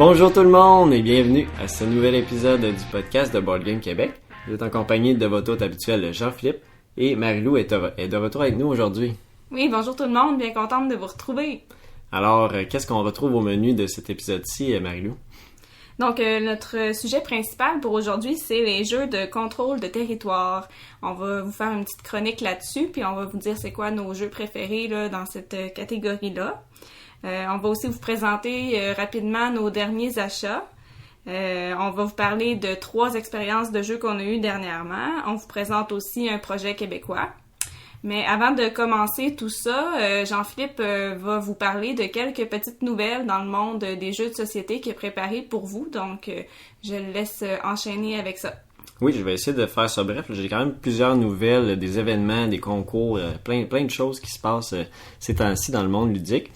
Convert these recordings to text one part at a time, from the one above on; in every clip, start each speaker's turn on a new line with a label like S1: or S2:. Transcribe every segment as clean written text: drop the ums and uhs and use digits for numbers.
S1: Bonjour tout le monde et bienvenue à ce nouvel épisode du podcast de Board Game Québec. Vous êtes en compagnie de votre hôte habituel Jean-Philippe et Marie-Lou est de retour avec nous aujourd'hui.
S2: Oui, bonjour tout le monde, bien contente de vous retrouver.
S1: Alors, qu'est-ce qu'on retrouve au menu de cet épisode-ci, Marie-Lou?
S2: Donc, notre sujet principal pour aujourd'hui, c'est les jeux de contrôle de territoire. On va vous faire une petite chronique là-dessus, puis on va vous dire c'est quoi nos jeux préférés là, dans cette catégorie-là. On va aussi vous présenter rapidement nos derniers achats. On va vous parler de 3 expériences de jeux qu'on a eues dernièrement. On vous présente aussi un projet québécois. Mais avant de commencer tout ça, Jean-Philippe va vous parler de quelques petites nouvelles dans le monde des jeux de société qu'il a préparé pour vous. Donc, je le laisse enchaîner avec ça.
S1: Oui, je vais essayer de faire ça bref. J'ai quand même plusieurs nouvelles, des événements, des concours, plein de choses qui se passent ces temps-ci dans le monde ludique.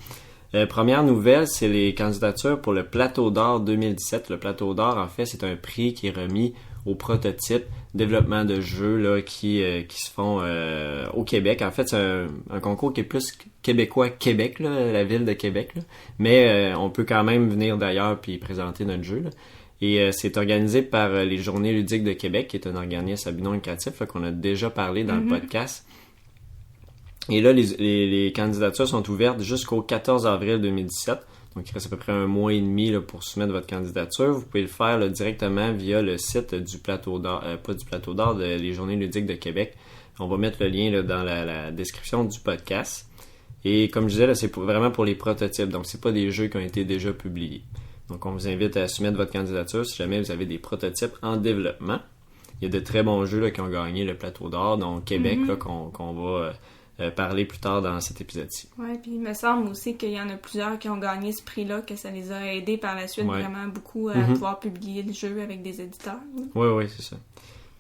S1: Première nouvelle, c'est les candidatures pour le Plateau d'or 2017. Le Plateau d'or, en fait, c'est un prix qui est remis aux prototypes, développement de jeux là, qui se font au Québec. En fait, c'est un concours qui est plus québécois Québec, là, la ville de Québec. Là. Mais on peut quand même venir d'ailleurs puis présenter notre jeu. Là. Et c'est organisé par les Journées ludiques de Québec, qui est un organisme à but non lucratif là, qu'on a déjà parlé dans le podcast. Et là, les candidatures sont ouvertes jusqu'au 14 avril 2017. Donc, il reste à peu près un mois et demi là, pour soumettre votre candidature. Vous pouvez le faire là, directement via le site du Plateau d'or, pas du Plateau d'or, les Journées ludiques de Québec. On va mettre le lien là, dans la description du podcast. Et comme je disais, là, c'est vraiment pour les prototypes. Donc, c'est pas des jeux qui ont été déjà publiés. Donc, on vous invite à soumettre votre candidature si jamais vous avez des prototypes en développement. Il y a de très bons jeux là, qui ont gagné le Plateau d'or, donc Québec, là, qu'on va... parler plus tard dans cet épisode-ci.
S2: Oui, puis il me semble aussi qu'il y en a plusieurs qui ont gagné ce prix-là, que ça les a aidés par la suite vraiment beaucoup à pouvoir publier le jeu avec des éditeurs.
S1: Oui, c'est ça.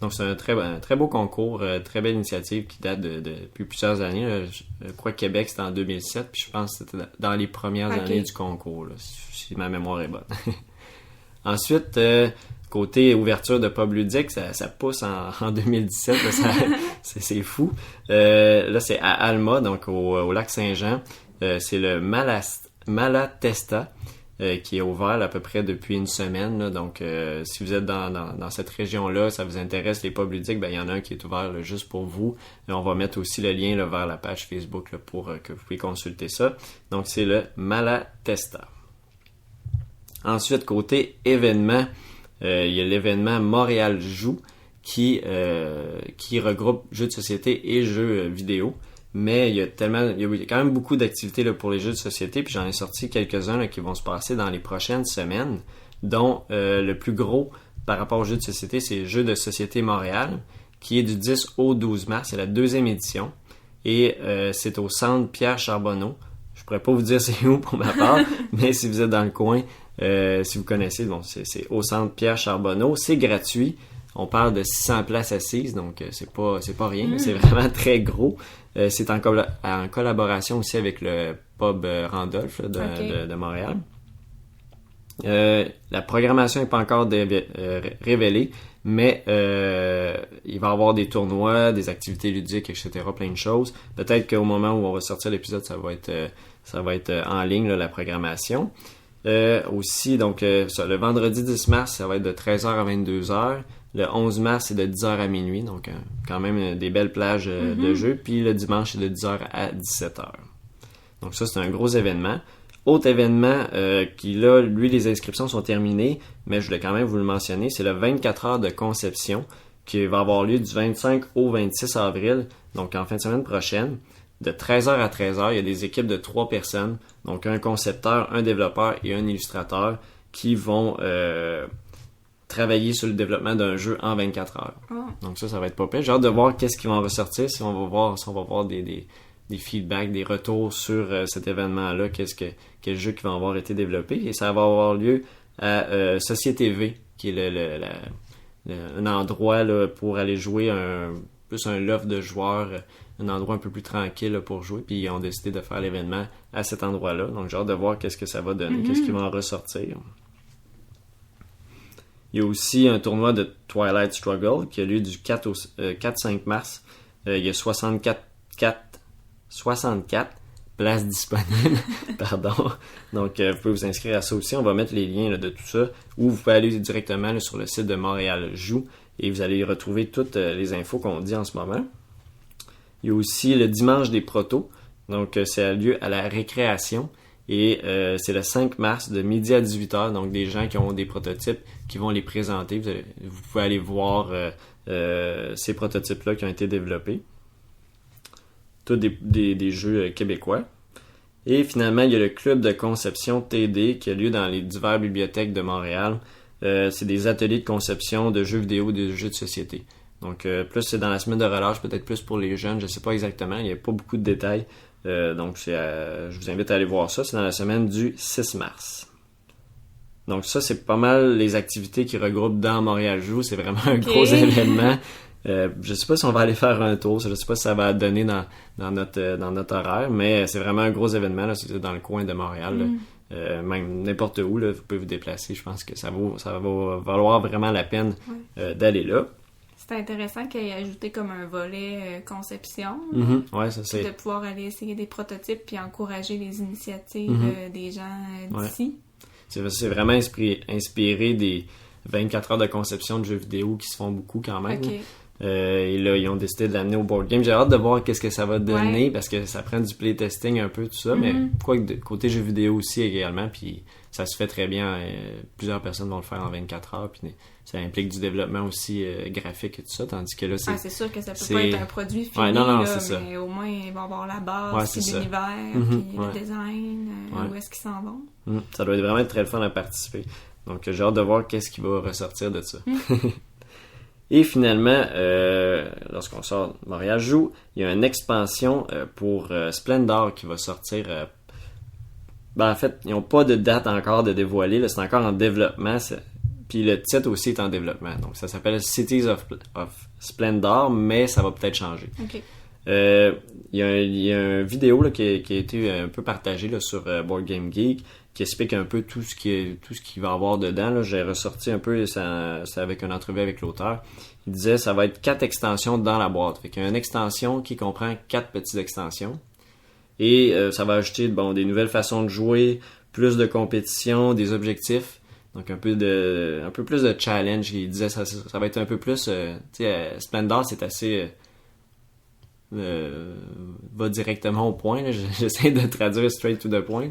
S1: Donc c'est un très beau concours, très belle initiative qui date depuis plusieurs années. Là. Je crois que Québec c'était en 2007, puis je pense que c'était dans les premières années du concours, là, si ma mémoire est bonne. Ensuite, côté ouverture de pub ludique, ça pousse en 2017, là, c'est fou. Là, c'est à Alma, donc au lac Saint-Jean. C'est le Malatesta qui est ouvert là, à peu près depuis une semaine. Là. Donc, si vous êtes dans cette région-là, ça vous intéresse les pubs ludiques, ben il y en a un qui est ouvert là, juste pour vous. Et on va mettre aussi le lien là, vers la page Facebook là, pour que vous puissiez consulter ça. Donc, c'est le Malatesta. Ensuite, côté événement, il y a l'événement Montréal Joue qui regroupe jeux de société et jeux vidéo. Mais il y a quand même beaucoup d'activités là, pour les jeux de société, puis j'en ai sorti quelques-uns là, qui vont se passer dans les prochaines semaines, dont le plus gros par rapport aux jeux de société, c'est Jeux de société Montréal, qui est du 10 au 12 mars, c'est la 2e édition, et c'est au centre Pierre Charbonneau. Je pourrais pas vous dire c'est où pour ma part, mais si vous êtes dans le coin, si vous connaissez, bon, c'est au centre Pierre Charbonneau, c'est gratuit. On parle de 600 places assises, donc c'est pas rien, c'est vraiment très gros. C'est en collaboration aussi avec le pub Randolph là, de Montréal. La programmation n'est pas encore révélée, mais il va y avoir des tournois, des activités ludiques, etc., plein de choses. Peut-être qu'au moment où on va sortir l'épisode, ça va être en ligne là, la programmation. Aussi, donc le vendredi 10 mars, ça va être de 13h à 22h. Le 11 mars, c'est de 10h à minuit, donc quand même des belles plages de jeu. Puis le dimanche, c'est de 10h à 17h. Donc ça, c'est un gros événement. Autre événement qui, là, lui, les inscriptions sont terminées, mais je voulais quand même vous le mentionner, c'est le 24 heures de conception qui va avoir lieu du 25 au 26 avril, donc en fin de semaine prochaine. De 13h à 13h, il y a des équipes de 3 personnes, donc un concepteur, un développeur et un illustrateur qui vont travailler sur le développement d'un jeu en 24 heures. Donc ça va être pas pire. J'ai hâte de voir qu'est-ce qui va en ressortir, si on va voir des feedbacks, des retours sur cet événement-là, quel jeu qui va avoir été développé. Et ça va avoir lieu à Société V, qui est un endroit là, pour aller jouer plus un loft de joueurs, un endroit un peu plus tranquille là, pour jouer. Puis ils ont décidé de faire l'événement à cet endroit-là. Donc j'ai hâte de voir qu'est-ce que ça va donner, qu'est-ce qui va en ressortir. Il y a aussi un tournoi de Twilight Struggle qui a lieu du 4 au 4-5 mars. Il y a 64 places disponibles. Pardon. Donc, vous pouvez vous inscrire à ça aussi. On va mettre les liens là, de tout ça. Ou vous pouvez aller directement là, sur le site de Montréal Joue et vous allez retrouver toutes les infos qu'on dit en ce moment. Il y a aussi le dimanche des protos. Donc, ça a lieu à la récréation. Et c'est le 5 mars de midi à 18h. Donc, des gens qui ont des prototypes qui vont les présenter. Vous pouvez aller voir ces prototypes-là qui ont été développés. Tous des jeux québécois. Et finalement, il y a le club de conception TD qui a lieu dans les diverses bibliothèques de Montréal. C'est des ateliers de conception de jeux vidéo, de jeux de société. Donc, plus c'est dans la semaine de relâche, peut-être plus pour les jeunes, je ne sais pas exactement, il n'y a pas beaucoup de détails. Donc, je vous invite à aller voir ça. C'est dans la semaine du 6 mars. Donc, ça, c'est pas mal les activités qui regroupent dans Montréal Joue. C'est vraiment un gros événement. Je sais pas si on va aller faire un tour. Je sais pas si ça va donner dans notre horaire, mais c'est vraiment un gros événement. Là, c'est dans le coin de Montréal. Même n'importe où, là, vous pouvez vous déplacer. Je pense que ça va valoir vraiment la peine d'aller là.
S2: C'est intéressant qu'il ait ajouté comme un volet conception.
S1: Ouais, ça c'est.
S2: De pouvoir aller essayer des prototypes puis encourager les initiatives des gens d'ici.
S1: C'est vraiment inspiré des 24 heures de conception de jeux vidéo qui se font beaucoup quand même.
S2: Okay.
S1: Et là, ils ont décidé de l'amener au board game. J'ai hâte de voir qu'est-ce que ça va donner parce que ça prend du playtesting un peu, tout ça. Mais quoi que côté jeux vidéo aussi également, puis ça se fait très bien. Plusieurs personnes vont le faire en 24 heures. Puis ça implique du développement aussi graphique et tout ça. Tandis que là,
S2: c'est sûr que ça peut pas être un produit fini, mais au moins, ils vont avoir la base, l'univers, puis le design, où est-ce qu'ils s'en vont.
S1: Ça doit vraiment être très le fun à participer. Donc, j'ai hâte de voir qu'est-ce qui va ressortir de ça. Et finalement, lorsqu'on sort de Montréal Joue, il y a une expansion pour Splendor qui va sortir. En fait, ils n'ont pas de date encore de dévoiler. Là, c'est encore en développement. Puis le titre aussi est en développement. Donc, ça s'appelle Cities of Splendor, mais ça va peut-être changer.
S2: Okay.
S1: Il y a une vidéo là, qui a été un peu partagée là, sur Board Game Geek qui explique un peu tout ce qu'il va y avoir dedans. Là. J'ai ressorti un peu, c'est avec une entrevue avec l'auteur. Il disait ça va être 4 extensions dans la boîte. Fait qu'il y a une extension qui comprend 4 petites extensions. Et ça va ajouter des nouvelles façons de jouer, plus de compétition, des objectifs. Donc un peu plus de challenge. Il disait ça va être un peu plus... Splendor, c'est assez... va directement au point. Là. J'essaie de traduire straight to the point.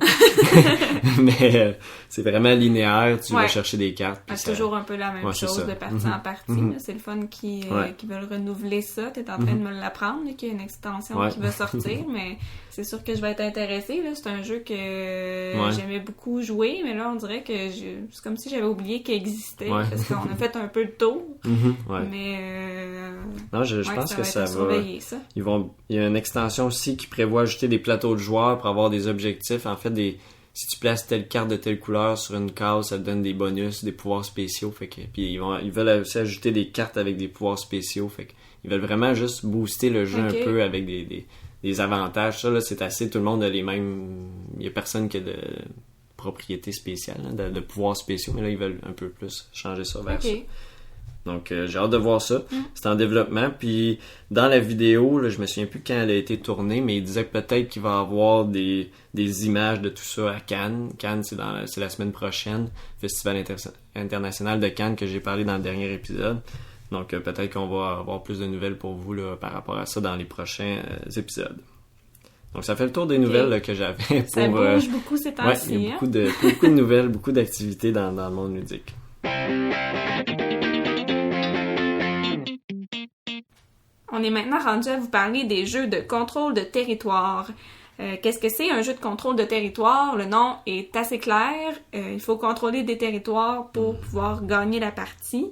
S1: Mais c'est vraiment linéaire. Tu vas chercher des cartes.
S2: C'est toujours un peu la même chose de partie en partie. C'est le fun qui veulent renouveler ça. Tu es en train de me l'apprendre, qu'il y a une extension qui va sortir. Mais c'est sûr que je vais être intéressée. Là. C'est un jeu que j'aimais beaucoup jouer. Mais là, on dirait que c'est comme si j'avais oublié qu'il existait. Parce qu'on a fait un peu le tour. Mais
S1: non, je pense que ça va...
S2: surveiller ça.
S1: Il y a une extension aussi qui prévoit ajouter des plateaux de joueurs pour avoir des objectifs. En fait, si tu places telle carte de telle couleur sur une case, ça te donne des bonus, des pouvoirs spéciaux. Puis ils veulent aussi ajouter des cartes avec des pouvoirs spéciaux. Fait qu'ils veulent vraiment juste booster le jeu un peu avec des avantages. Ça, là, c'est assez, tout le monde a les mêmes... Il n'y a personne qui a de propriétés spéciales, hein, de pouvoirs spéciaux. Mais là, ils veulent un peu plus changer ça vers ça. Donc, j'ai hâte de voir ça. C'est en développement. Puis, dans la vidéo, là, je me souviens plus quand elle a été tournée, mais il disait que peut-être qu'il va y avoir des images de tout ça à Cannes. Cannes, c'est la semaine prochaine. Festival international de Cannes que j'ai parlé dans le dernier épisode. Donc, peut-être qu'on va avoir plus de nouvelles pour vous là, par rapport à ça dans les prochains épisodes. Donc, ça fait le tour des nouvelles là, que j'avais pour...
S2: Ça bouge beaucoup ces temps-ci.
S1: Il y a beaucoup de nouvelles, beaucoup d'activités dans le monde ludique.
S2: On est maintenant rendu à vous parler des jeux de contrôle de territoire. Qu'est-ce que c'est un jeu de contrôle de territoire? Le nom est assez clair. Il faut contrôler des territoires pour pouvoir gagner la partie.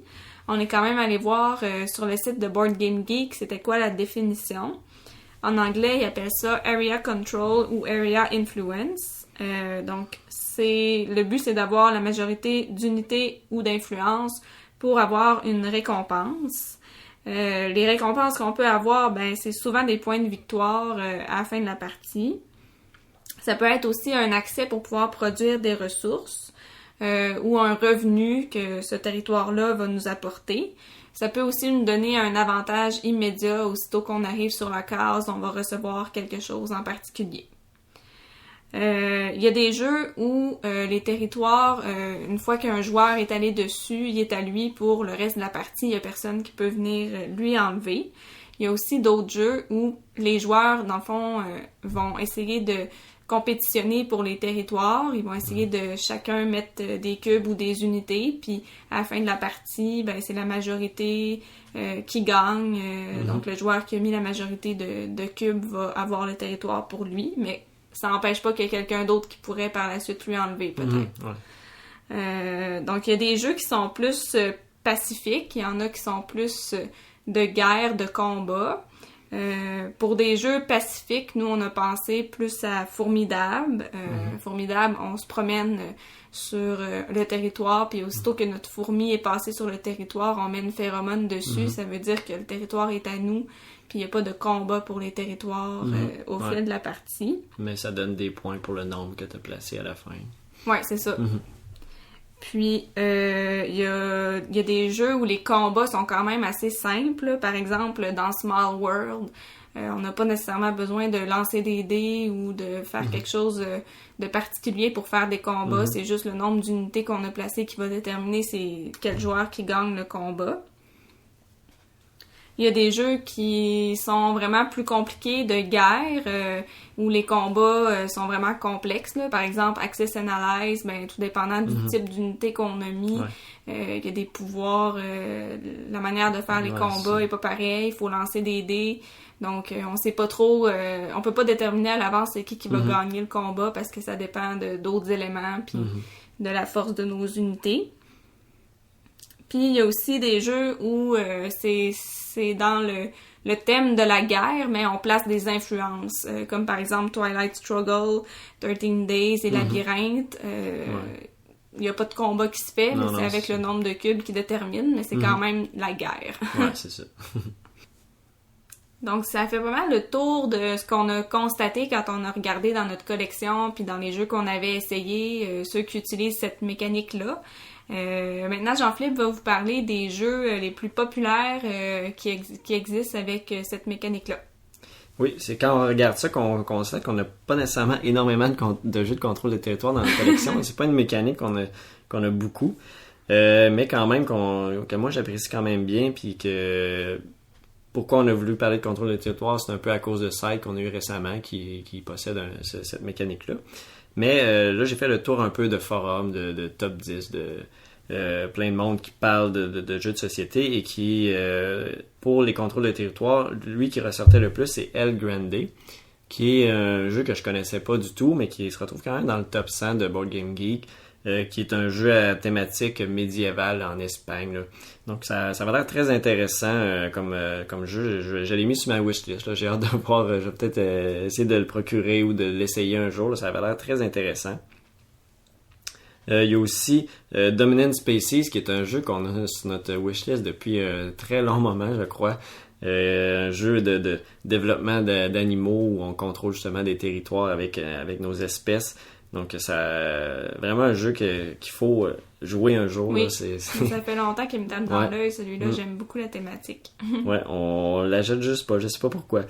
S2: On est quand même allé voir sur le site de Board Game Geek c'était quoi la définition. En anglais, ils appellent ça Area Control ou Area Influence. Donc, le but, c'est d'avoir la majorité d'unités ou d'influence pour avoir une récompense. Les récompenses qu'on peut avoir, c'est souvent des points de victoire à la fin de la partie. Ça peut être aussi un accès pour pouvoir produire des ressources ou un revenu que ce territoire-là va nous apporter. Ça peut aussi nous donner un avantage immédiat aussitôt qu'on arrive sur la case, on va recevoir quelque chose en particulier. Il y a des jeux où les territoires, une fois qu'un joueur est allé dessus, il est à lui pour le reste de la partie. Il y a personne qui peut venir lui enlever. Il y a aussi d'autres jeux où les joueurs, dans le fond, vont essayer de compétitionner pour les territoires. Ils vont essayer de chacun mettre des cubes ou des unités. Puis à la fin de la partie, ben c'est la majorité qui gagne. Donc le joueur qui a mis la majorité de cubes va avoir le territoire pour lui. Mais ça n'empêche pas qu'il y ait quelqu'un d'autre qui pourrait par la suite lui enlever, peut-être. Donc, il y a des jeux qui sont plus pacifiques. Il y en a qui sont plus de guerre, de combat. Pour des jeux pacifiques, nous, on a pensé plus à Formidable. Formidable, on se promène sur le territoire, puis aussitôt que notre fourmi est passée sur le territoire, on met une phéromone dessus. Ça veut dire que le territoire est à nous. Puis il n'y a pas de combat pour les territoires au fil de la partie.
S1: Mais ça donne des points pour le nombre que tu as placé à la fin.
S2: Ouais, c'est ça. Puis il y a des jeux où les combats sont quand même assez simples. Par exemple, dans Small World, on n'a pas nécessairement besoin de lancer des dés ou de faire quelque chose de particulier pour faire des combats. C'est juste le nombre d'unités qu'on a placées qui va déterminer c'est quel joueur qui gagne le combat. Il y a des jeux qui sont vraiment plus compliqués de guerre, où les combats sont vraiment complexes. Là. Par exemple, Access Analyze, ben, tout dépendant du type d'unité qu'on a mis, il y a des pouvoirs, la manière de faire les combats est pas pareil, il faut lancer des dés. Donc, on sait pas trop, on peut pas déterminer à l'avance c'est qui va gagner le combat parce que ça dépend d'autres éléments puis de la force de nos unités. Puis, il y a aussi des jeux où c'est dans le thème de la guerre, mais on place des influences, comme par exemple Twilight Struggle, 13 Days et Labyrinthe. Il n'y a pas de combat qui se fait, mais c'est avec le nombre de cubes qui détermine, mais c'est quand même la guerre.
S1: Ouais, c'est ça.
S2: Donc, ça fait pas mal le tour de ce qu'on a constaté quand on a regardé dans notre collection, puis dans les jeux qu'on avait essayés, ceux qui utilisent cette mécanique-là. Maintenant, Jean-Philippe va vous parler des jeux les plus populaires qui existent avec cette mécanique-là.
S1: Oui, c'est quand on regarde ça qu'on constate qu'on n'a pas nécessairement énormément de jeux de contrôle de territoire dans notre collection. C'est pas une mécanique qu'on a beaucoup, mais quand même que moi j'apprécie quand même bien, puis que pourquoi on a voulu parler de contrôle de territoire, c'est un peu à cause de Side qu'on a eu récemment qui possède cette mécanique-là. Mais là, j'ai fait le tour un peu de forums, de top 10, de plein de monde qui parle de jeux de société et qui, pour les contrôles de territoire, lui qui ressortait le plus, c'est El Grande, qui est un jeu que je connaissais pas du tout, mais qui se retrouve quand même dans le top 100 de Board Game Geek, qui est un jeu à thématique médiévale en Espagne, là. Donc ça va l'air très intéressant comme jeu. Je l'ai mis sur ma wishlist, là. J'ai hâte de voir, je vais peut-être essayer de le procurer ou de l'essayer un jour, là. Ça va l'air très intéressant. Il y a aussi Dominant Species, qui est un jeu qu'on a sur notre wishlist depuis un très long moment, je crois. Un jeu de développement d'animaux où on contrôle justement des territoires avec nos espèces. Donc, ça vraiment un jeu qu'il faut jouer un jour.
S2: Oui,
S1: là,
S2: ça fait longtemps qu'il me tape dans l'œil, celui-là. J'aime beaucoup la thématique.
S1: Ouais, on l'achète juste pas. Je sais pas pourquoi.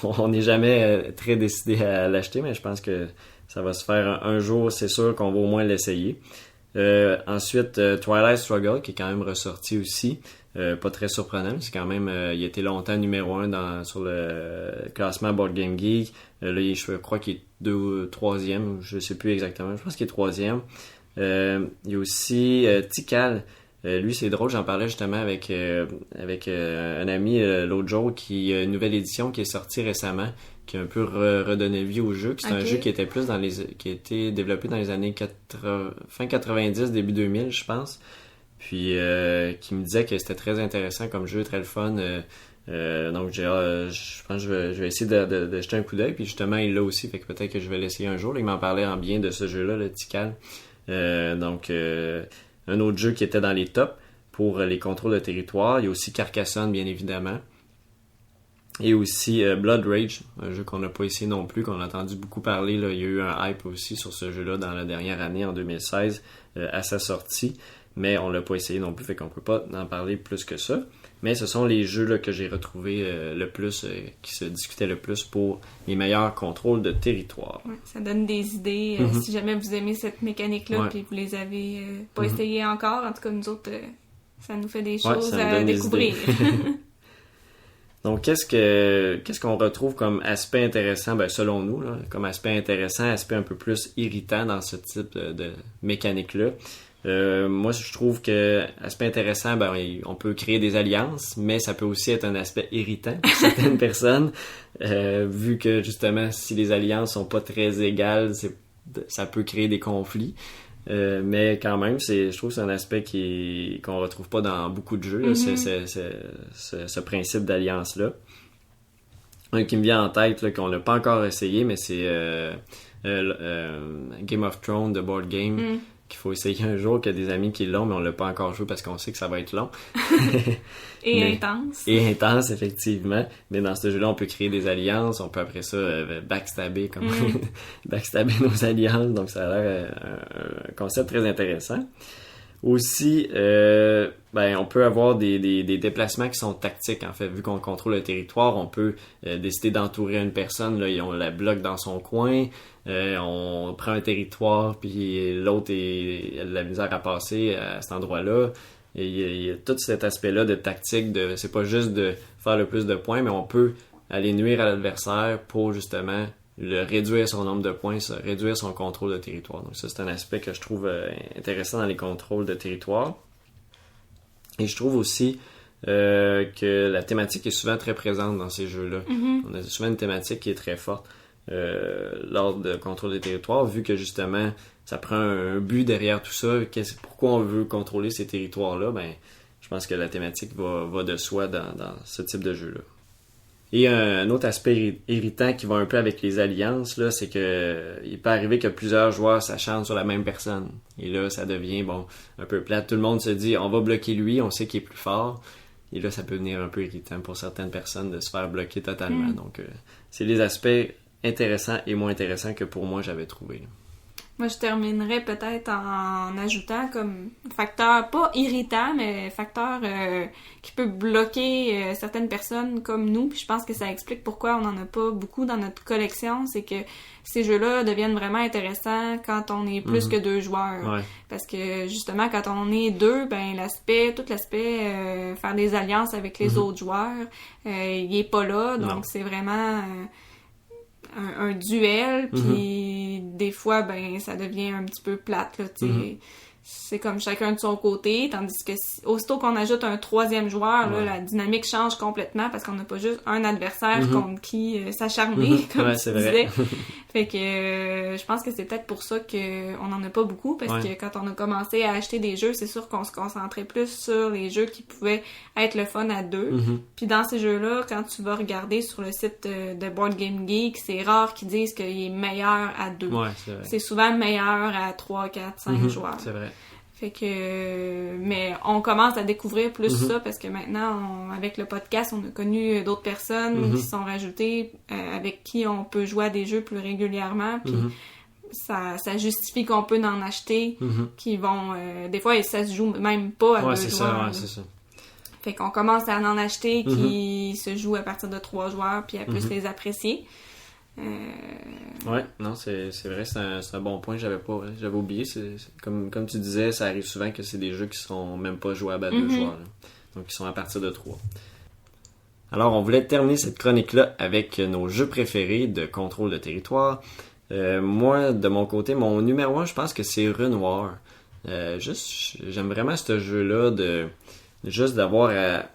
S1: On n'est jamais très décidé à l'acheter, mais je pense que ça va se faire un jour. C'est sûr qu'on va au moins l'essayer. Ensuite, Twilight Struggle, qui est quand même ressorti aussi. Pas très surprenant, c'est quand même il a été longtemps numéro 1 sur le classement Board Game Geek. Là, je crois qu'il est 3e, je sais plus exactement, je pense qu'il est 3e. Il y a aussi Tikal. Lui, c'est drôle, j'en parlais justement avec un ami l'autre jour, qui a une nouvelle édition qui est sortie récemment, qui a un peu redonné vie au jeu. C'est un jeu qui était plus qui a été développé dans les années fin 90, début 2000, je pense. Puis qui me disait que c'était très intéressant comme jeu, très le fun. Donc je pense que je vais essayer de jeter un coup d'œil. Puis justement, il l'a aussi, fait que peut-être que je vais l'essayer un jour. Là, il m'en parlait en bien de ce jeu-là, le Tikal. Donc un autre jeu qui était dans les tops pour les contrôles de territoire. Il y a aussi Carcassonne, bien évidemment. Et aussi Blood Rage, un jeu qu'on n'a pas essayé non plus, qu'on a entendu beaucoup parler. Là. Il y a eu un hype aussi sur ce jeu-là dans la dernière année, en 2016, à sa sortie. Mais on l'a pas essayé non plus, fait qu'on peut pas en parler plus que ça. Mais ce sont les jeux là, que j'ai retrouvés le plus, qui se discutaient le plus pour les meilleurs contrôles de territoire.
S2: Ouais, ça donne des idées. Si jamais vous aimez cette mécanique-là puis vous les avez pas essayé encore, en tout cas nous autres, ça nous fait des choses à découvrir.
S1: Donc, qu'est-ce qu'on retrouve comme aspect intéressant, selon nous, là, comme aspect intéressant, aspect un peu plus irritant dans ce type de mécanique-là? Moi, je trouve que aspect intéressant, on peut créer des alliances, mais ça peut aussi être un aspect irritant pour certaines personnes, vu que justement, si les alliances sont pas très égales, ça peut créer des conflits. Mais quand même, je trouve que c'est un aspect qu'on retrouve pas dans beaucoup de jeux, là, ce principe d'alliance-là. Un qui me vient en tête, là, qu'on n'a pas encore essayé, mais c'est Game of Thrones, The Board Game, qu'il faut essayer un jour, qu'il y a des amis qui l'ont, mais on l'a pas encore joué parce qu'on sait que ça va être long.
S2: Intense.
S1: Et intense, effectivement. Mais dans ce jeu-là, on peut créer des alliances, on peut après ça backstabber, backstabber nos alliances, donc ça a l'air un concept très intéressant. Aussi, on peut avoir des déplacements qui sont tactiques, en fait. Vu qu'on contrôle le territoire, on peut décider d'entourer une personne, là, et on la bloque dans son coin. On prend un territoire, puis l'autre a de la misère à passer à cet endroit-là. Et il y a tout cet aspect-là de tactique, c'est pas juste de faire le plus de points, mais on peut aller nuire à l'adversaire pour justement réduire son nombre de points, réduire son contrôle de territoire. Donc ça, c'est un aspect que je trouve intéressant dans les contrôles de territoire. Et je trouve aussi que la thématique est souvent très présente dans ces jeux-là. On a souvent une thématique qui est très forte lors de contrôle de territoire, vu que justement, ça prend un but derrière tout ça. Pourquoi on veut contrôler ces territoires-là? Je pense que la thématique va de soi dans ce type de jeu-là. Et un autre aspect irritant qui va un peu avec les alliances, là, c'est que il peut arriver que plusieurs joueurs s'acharnent sur la même personne. Et là, ça devient un peu plate. Tout le monde se dit, on va bloquer lui, on sait qu'il est plus fort. Et là, ça peut devenir un peu irritant pour certaines personnes de se faire bloquer totalement. Donc, c'est les aspects intéressants et moins intéressants que pour moi, j'avais trouvé.
S2: Moi, je terminerais peut-être en ajoutant comme facteur, pas irritant, mais facteur qui peut bloquer certaines personnes comme nous. Puis je pense que ça explique pourquoi on n'en a pas beaucoup dans notre collection. C'est que ces jeux-là deviennent vraiment intéressants quand on est plus que 2 joueurs.
S1: Ouais.
S2: Parce que justement, quand on est 2, tout l'aspect faire des alliances avec les autres joueurs, il est pas là. Donc c'est vraiment un duel, puis des fois, ça devient un petit peu plate, là, tu sais. C'est comme chacun de son côté, tandis que aussitôt qu'on ajoute un 3e joueur, là, la dynamique change complètement parce qu'on n'a pas juste un adversaire contre qui s'acharner, comme tu disais. Fait que je pense que c'est peut-être pour ça qu'on n'en a pas beaucoup, parce que quand on a commencé à acheter des jeux, c'est sûr qu'on se concentrait plus sur les jeux qui pouvaient être le fun à 2. Puis dans ces jeux-là, quand tu vas regarder sur le site de Board Game Geek, c'est rare qu'ils disent qu'il est meilleur à 2.
S1: Ouais, c'est vrai.
S2: C'est souvent meilleur à 3, 4, 5 joueurs.
S1: C'est vrai.
S2: Fait que, mais on commence à découvrir plus ça parce que maintenant, avec le podcast, on a connu d'autres personnes qui sont rajoutées, avec qui on peut jouer à des jeux plus régulièrement, puis ça justifie qu'on peut en acheter, qui vont, des fois, ça se joue même pas à 2 joueurs.
S1: C'est ça.
S2: Fait qu'on commence à en acheter qui se jouent à partir de 3 joueurs, puis à plus les apprécier.
S1: Ouais, non, c'est vrai, c'est un bon point, j'avais oublié. Comme tu disais, ça arrive souvent que c'est des jeux qui sont même pas jouables à 2 joueurs, là. Donc qui sont à partir de 3. Alors, on voulait terminer cette chronique-là avec nos jeux préférés de contrôle de territoire. Moi, de mon côté, mon numéro 1, je pense que c'est Renoir. J'aime vraiment ce jeu-là juste d'avoir à...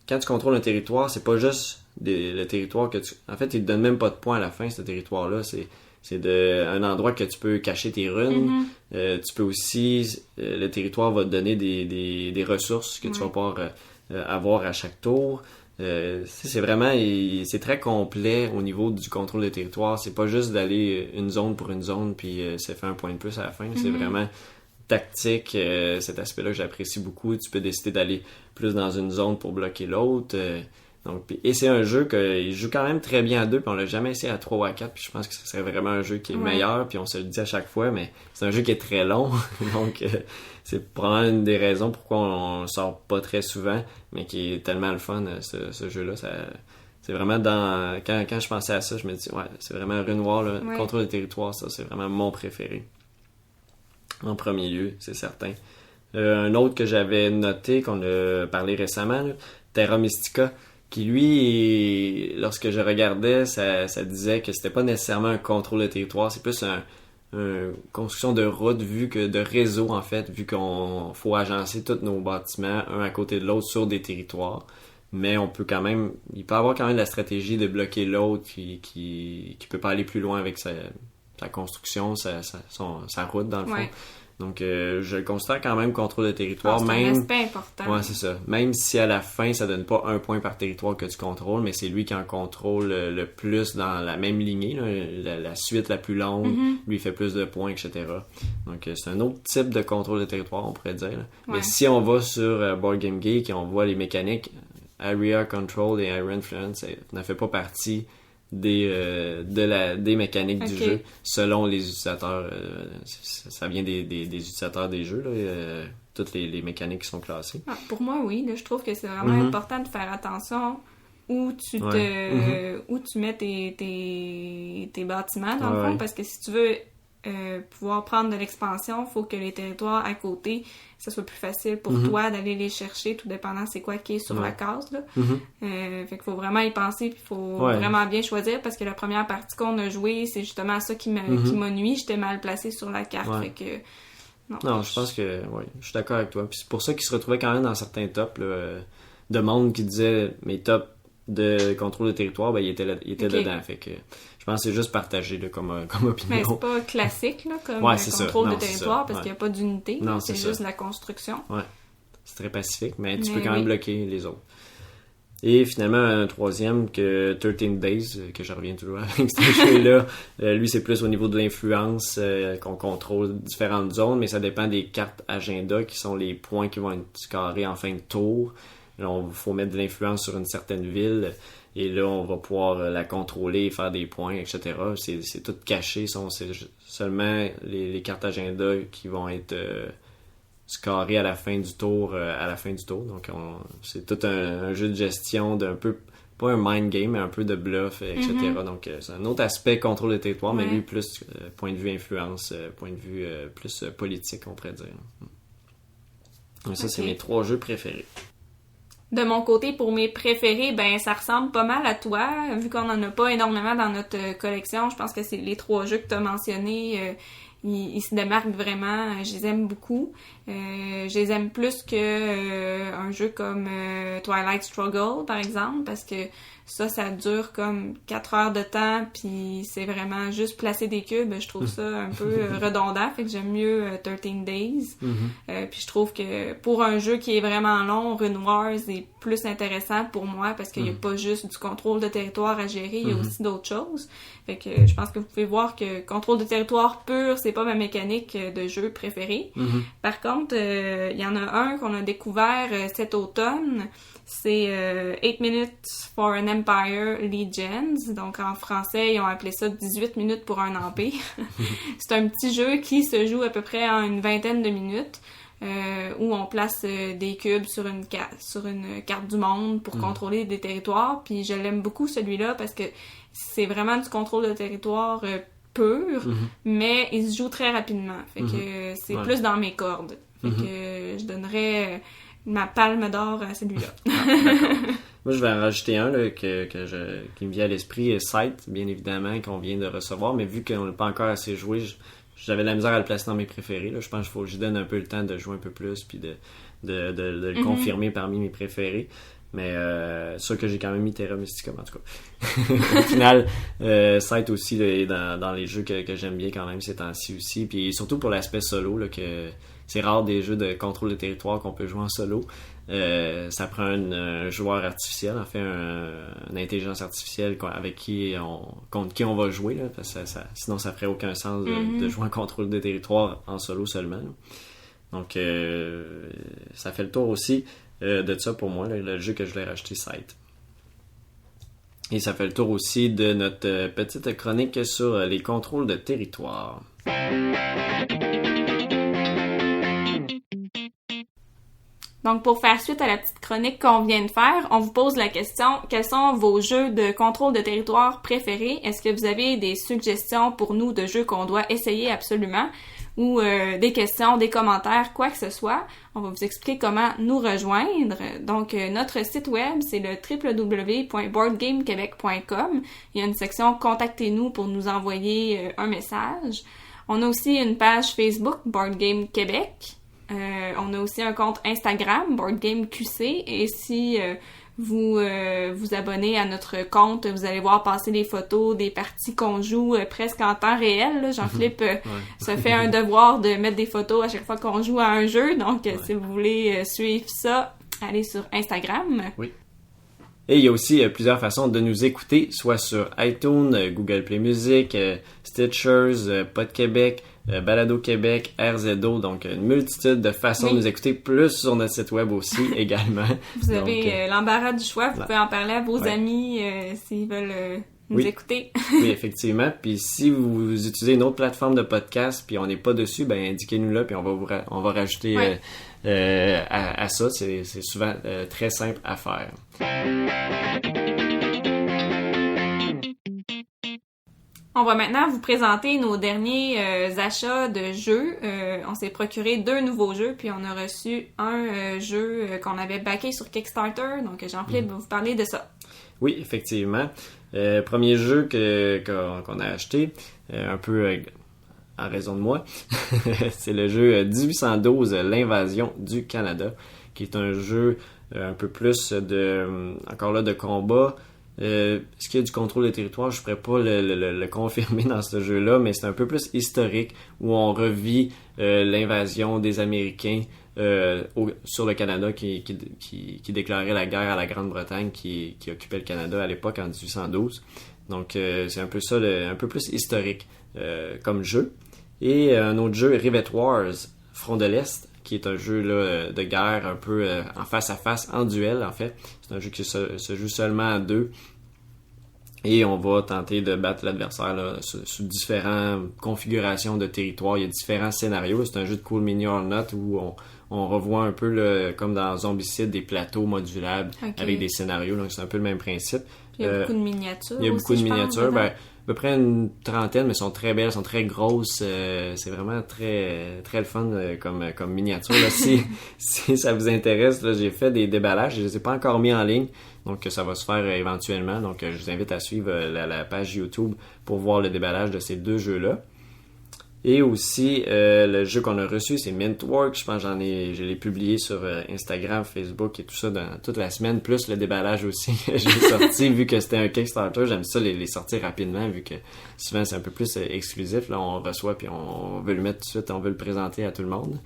S1: Quand tu contrôles un territoire, c'est pas juste le territoire que tu... En fait, il te donne même pas de points à la fin, ce territoire-là. C'est un endroit que tu peux cacher tes runes. Tu peux aussi... le territoire va te donner des ressources que tu vas pouvoir avoir à chaque tour. C'est vraiment... c'est très complet au niveau du contrôle de territoire. C'est pas juste d'aller une zone pour une zone puis ça fait un point de plus à la fin. C'est vraiment tactique. Cet aspect-là que j'apprécie beaucoup. Tu peux décider d'aller plus dans une zone pour bloquer l'autre. Donc, et c'est un jeu qu'il joue quand même très bien à 2, puis on l'a jamais essayé à 3 ou à 4, puis je pense que ce serait vraiment un jeu qui est meilleur, puis on se le dit à chaque fois, mais c'est un jeu qui est très long, donc c'est probablement une des raisons pourquoi on le sort pas très souvent, mais qui est tellement le fun, ce jeu-là. C'est vraiment quand je pensais à ça, je me dis, ouais, c'est vraiment Renoir, là, Contrôle de territoire, ça, c'est vraiment mon préféré. En premier lieu, c'est certain. Un autre que j'avais noté, qu'on a parlé récemment, là, Terra Mystica, qui lui, lorsque je regardais, ça disait que c'était pas nécessairement un contrôle de territoire, c'est plus une construction de route vu que de réseau en fait, vu qu'on faut agencer tous nos bâtiments un à côté de l'autre sur des territoires. Mais il peut avoir quand même la stratégie de bloquer l'autre qui peut pas aller plus loin avec sa construction, sa route dans le fond. Donc, je le considère quand même contrôle de territoire.
S2: C'est un aspect important.
S1: Ouais, c'est ça. Même si à la fin, ça donne pas un point par territoire que tu contrôles, mais c'est lui qui en contrôle le plus dans la même lignée, là, la suite la plus longue, lui fait plus de points, etc. Donc, c'est un autre type de contrôle de territoire, on pourrait dire. Mais si on va sur Board Game Geek et on voit les mécaniques, Area Control et Area Influence ne fait pas partie des mécaniques du jeu selon les utilisateurs. Ça vient des utilisateurs des jeux, là, toutes les mécaniques qui sont classées.
S2: Pour moi, oui. Là, je trouve que c'est vraiment important de faire attention où tu mets tes bâtiments, dans le fond, parce que si tu veux pouvoir prendre de l'expansion, il faut que les territoires à côté, ça soit plus facile pour toi d'aller les chercher, tout dépendant c'est quoi qui est sur la case. Là. Fait qu'il faut vraiment y penser, puis il faut vraiment bien choisir, parce que la première partie qu'on a jouée, c'est justement ça qui m'a nuit. J'étais mal placée sur la carte. Fait que,
S1: non, je pense que je suis d'accord avec toi. Puis c'est pour ça qu'il se retrouvait quand même dans certains tops là, de monde qui disait mes tops de contrôle de territoire, il était dedans. Fait que je pense que c'est juste partagé là, comme opinion.
S2: Mais c'est pas classique là, comme contrôle de territoire parce qu'il n'y a pas d'unité. Non, c'est juste la construction. Ouais.
S1: C'est très pacifique, mais tu peux quand même bloquer les autres. Et finalement, un troisième, que 13 Days, que je reviens toujours avec ce jeu-là. Lui, c'est plus au niveau de l'influence qu'on contrôle différentes zones, mais ça dépend des cartes agenda qui sont les points qui vont être carrés en fin de tour. Il faut mettre de l'influence sur une certaine ville. Et là, on va pouvoir la contrôler et faire des points, etc. C'est tout caché. C'est seulement les cartes agenda qui vont être scorées à la fin du tour. Donc, c'est tout un jeu de gestion d'un peu, pas un mind game, mais un peu de bluff, etc. Donc, c'est un autre aspect contrôle de territoire, mais lui, plus point de vue influence, point de vue plus politique, on pourrait dire. Donc, ça, c'est mes 3 jeux préférés.
S2: De mon côté, pour mes préférés, ça ressemble pas mal à toi. Vu qu'on en a pas énormément dans notre collection, je pense que c'est les 3 jeux que tu as mentionnés. Ils se démarquent vraiment. Je les aime beaucoup. Je les aime plus que un jeu comme Twilight Struggle, par exemple, parce que ça dure comme 4 heures de temps, puis c'est vraiment juste placer des cubes. Je trouve ça un peu redondant, fait que j'aime mieux 13 Days. Puis je trouve que pour un jeu qui est vraiment long, Rune Wars est plus intéressant pour moi, parce qu'il n'y a pas juste du contrôle de territoire à gérer, il y a aussi d'autres choses. Fait que je pense que vous pouvez voir que contrôle de territoire pur, c'est pas ma mécanique de jeu préférée. Par contre, il y en a un qu'on a découvert cet automne. C'est 8 Minutes for an Empire Legends. Donc, en français, ils ont appelé ça 18 minutes pour un empire. C'est un petit jeu qui se joue à peu près en une vingtaine de minutes, où on place des cubes sur une carte du monde pour contrôler des territoires. Puis je l'aime beaucoup, celui-là, parce que c'est vraiment du contrôle de territoire pur, mais il se joue très rapidement. Fait que c'est plus dans mes cordes. Fait que je donnerais ma palme d'or à celui-là.
S1: D'accord. Moi, je vais en rajouter un là, qui me vient à l'esprit, Scythe, bien évidemment, qu'on vient de recevoir, mais vu qu'on n'a pas encore assez joué, j'avais de la misère à le placer dans mes préférés. Là. Je pense qu'il faut que je donne un peu le temps de jouer un peu plus, puis de le confirmer parmi mes préférés. Mais sûr que j'ai quand même mis Terra Mystica, en tout cas. Au final, Scythe aussi là, est dans les jeux que j'aime bien quand même ces temps-ci aussi. Puis surtout pour l'aspect solo, là, que c'est rare des jeux de contrôle de territoire qu'on peut jouer en solo. Ça prend un joueur artificiel, en fait, une intelligence artificielle contre qui on va jouer. Là, parce que sinon, ça ferait aucun sens de jouer en contrôle de territoire en solo seulement. Là. Donc, ça fait le tour aussi de ça pour moi, là, le jeu que je voulais racheter, Scythe. Et ça fait le tour aussi de notre petite chronique sur les contrôles de territoire.
S2: Donc, pour faire suite à la petite chronique qu'on vient de faire, on vous pose la question, quels sont vos jeux de contrôle de territoire préférés? Est-ce que vous avez des suggestions pour nous de jeux qu'on doit essayer absolument? Ou des questions, des commentaires, quoi que ce soit? On va vous expliquer comment nous rejoindre. Donc, notre site web, c'est le www.boardgamequebec.com. Il y a une section « Contactez-nous » pour nous envoyer un message. On a aussi une page Facebook, Board Game Québec. On a aussi un compte Instagram, BoardGameQC, et si vous vous abonnez à notre compte, vous allez voir passer des photos des parties qu'on joue presque en temps réel. Là. Jean-Philippe se fait un devoir de mettre des photos à chaque fois qu'on joue à un jeu, donc si vous voulez suivre ça, allez sur Instagram.
S1: Oui. Et il y a aussi plusieurs façons de nous écouter, soit sur iTunes, Google Play Music, Stitchers, Pod Québec, Balado Québec, RZO, donc une multitude de façons de nous écouter, plus sur notre site web aussi également.
S2: Vous avez l'embarras du choix, vous pouvez en parler à vos amis s'ils veulent nous écouter.
S1: Oui, effectivement. Puis si vous utilisez une autre plateforme de podcast puis on n'est pas dessus, ben indiquez-nous là puis on va rajouter à ça. C'est souvent très simple à faire.
S2: On va maintenant vous présenter nos derniers achats de jeux. On s'est procuré 2 nouveaux jeux, puis on a reçu un jeu qu'on avait backé sur Kickstarter. Donc Jean-Philippe va vous parler de ça.
S1: Oui, effectivement. Premier jeu qu'on a acheté, un peu en raison de moi, c'est le jeu 1812, l'Invasion du Canada, qui est un jeu un peu plus de combat. Est-ce qu'il y a du contrôle de territoire? Je ne pourrais pas le confirmer dans ce jeu-là, mais c'est un peu plus historique où on revit l'invasion des Américains sur le Canada qui déclarait la guerre à la Grande-Bretagne qui occupait le Canada à l'époque en 1812. Donc c'est un peu ça, un peu plus historique comme jeu. Et un autre jeu, Rivet Wars, Front de l'Est, qui est un jeu là, de guerre un peu en face à face, en duel en fait. C'est un jeu qui se joue seulement à 2. Et on va tenter de battre l'adversaire là, sous différentes configurations de territoire. Il y a différents scénarios. C'est un jeu de Cool Mini or Not où on revoit un peu comme dans Zombicide des plateaux modulables avec des scénarios. Donc c'est un peu le même principe.
S2: Il y a beaucoup de miniatures.
S1: Il y a beaucoup de miniatures. À peu près une trentaine, mais elles sont très belles, elles sont très grosses. C'est vraiment très très le fun comme miniature. Là, si ça vous intéresse, là, j'ai fait des déballages. Je les ai pas encore mis en ligne, donc ça va se faire éventuellement. Donc je vous invite à suivre la page YouTube pour voir le déballage de ces 2 jeux-là. Et aussi, le jeu qu'on a reçu, c'est Mintworks. Je pense que je l'ai publié sur Instagram, Facebook et tout ça dans toute la semaine, plus le déballage aussi que j'ai sorti, vu que c'était un Kickstarter. J'aime ça les sortir rapidement, vu que souvent c'est un peu plus exclusif. Là, on reçoit puis on veut le mettre tout de suite, on veut le présenter à tout le monde.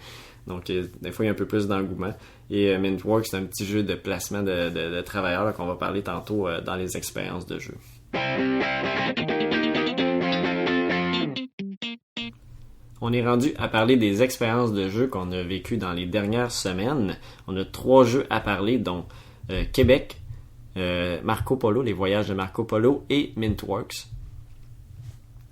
S1: Donc, des fois, il y a un peu plus d'engouement. Et Mintworks, c'est un petit jeu de placement de travailleurs là, qu'on va parler tantôt dans les expériences de jeu. On est rendu à parler des expériences de jeu qu'on a vécues dans les dernières semaines. On a 3 jeux à parler, dont Québec, Marco Polo, les voyages de Marco Polo et Mintworks.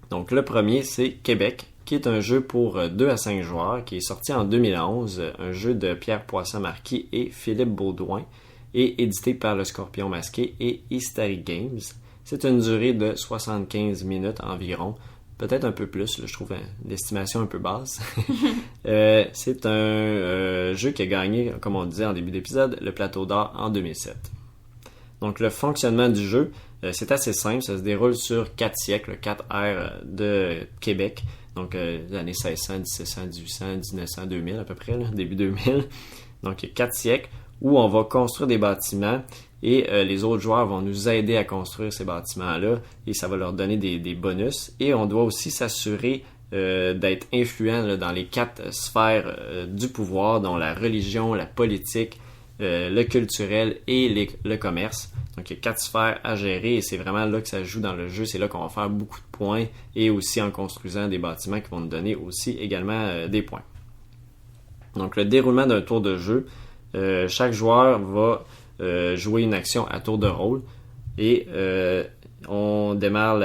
S1: Donc le premier, c'est Québec, qui est un jeu pour 2 à 5 joueurs, qui est sorti en 2011, un jeu de Pierre Poisson-Marquis et Philippe Baudouin, et édité par le Scorpion Masqué et Hystary Games. C'est une durée de 75 minutes environ. Peut-être un peu plus, là, je trouve l'estimation un peu basse. C'est un jeu qui a gagné, comme on disait en début d'épisode, le Plateau d'Or en 2007. Donc le fonctionnement du jeu, c'est assez simple, ça se déroule sur 4 siècles, 4 ères de Québec, donc les années 1600, 1700, 1800, 1900, 2000 à peu près, là, début 2000. Donc 4 siècles où on va construire des bâtiments et les autres joueurs vont nous aider à construire ces bâtiments-là et ça va leur donner des bonus. Et on doit aussi s'assurer d'être influent là, dans les 4 sphères du pouvoir, dont la religion, la politique, le culturel et le commerce. Donc il y a 4 sphères à gérer et c'est vraiment là que ça joue dans le jeu. C'est là qu'on va faire beaucoup de points et aussi en construisant des bâtiments qui vont nous donner aussi également des points. Donc le déroulement d'un tour de jeu, chaque joueur va jouer une action à tour de rôle. Et on démarre,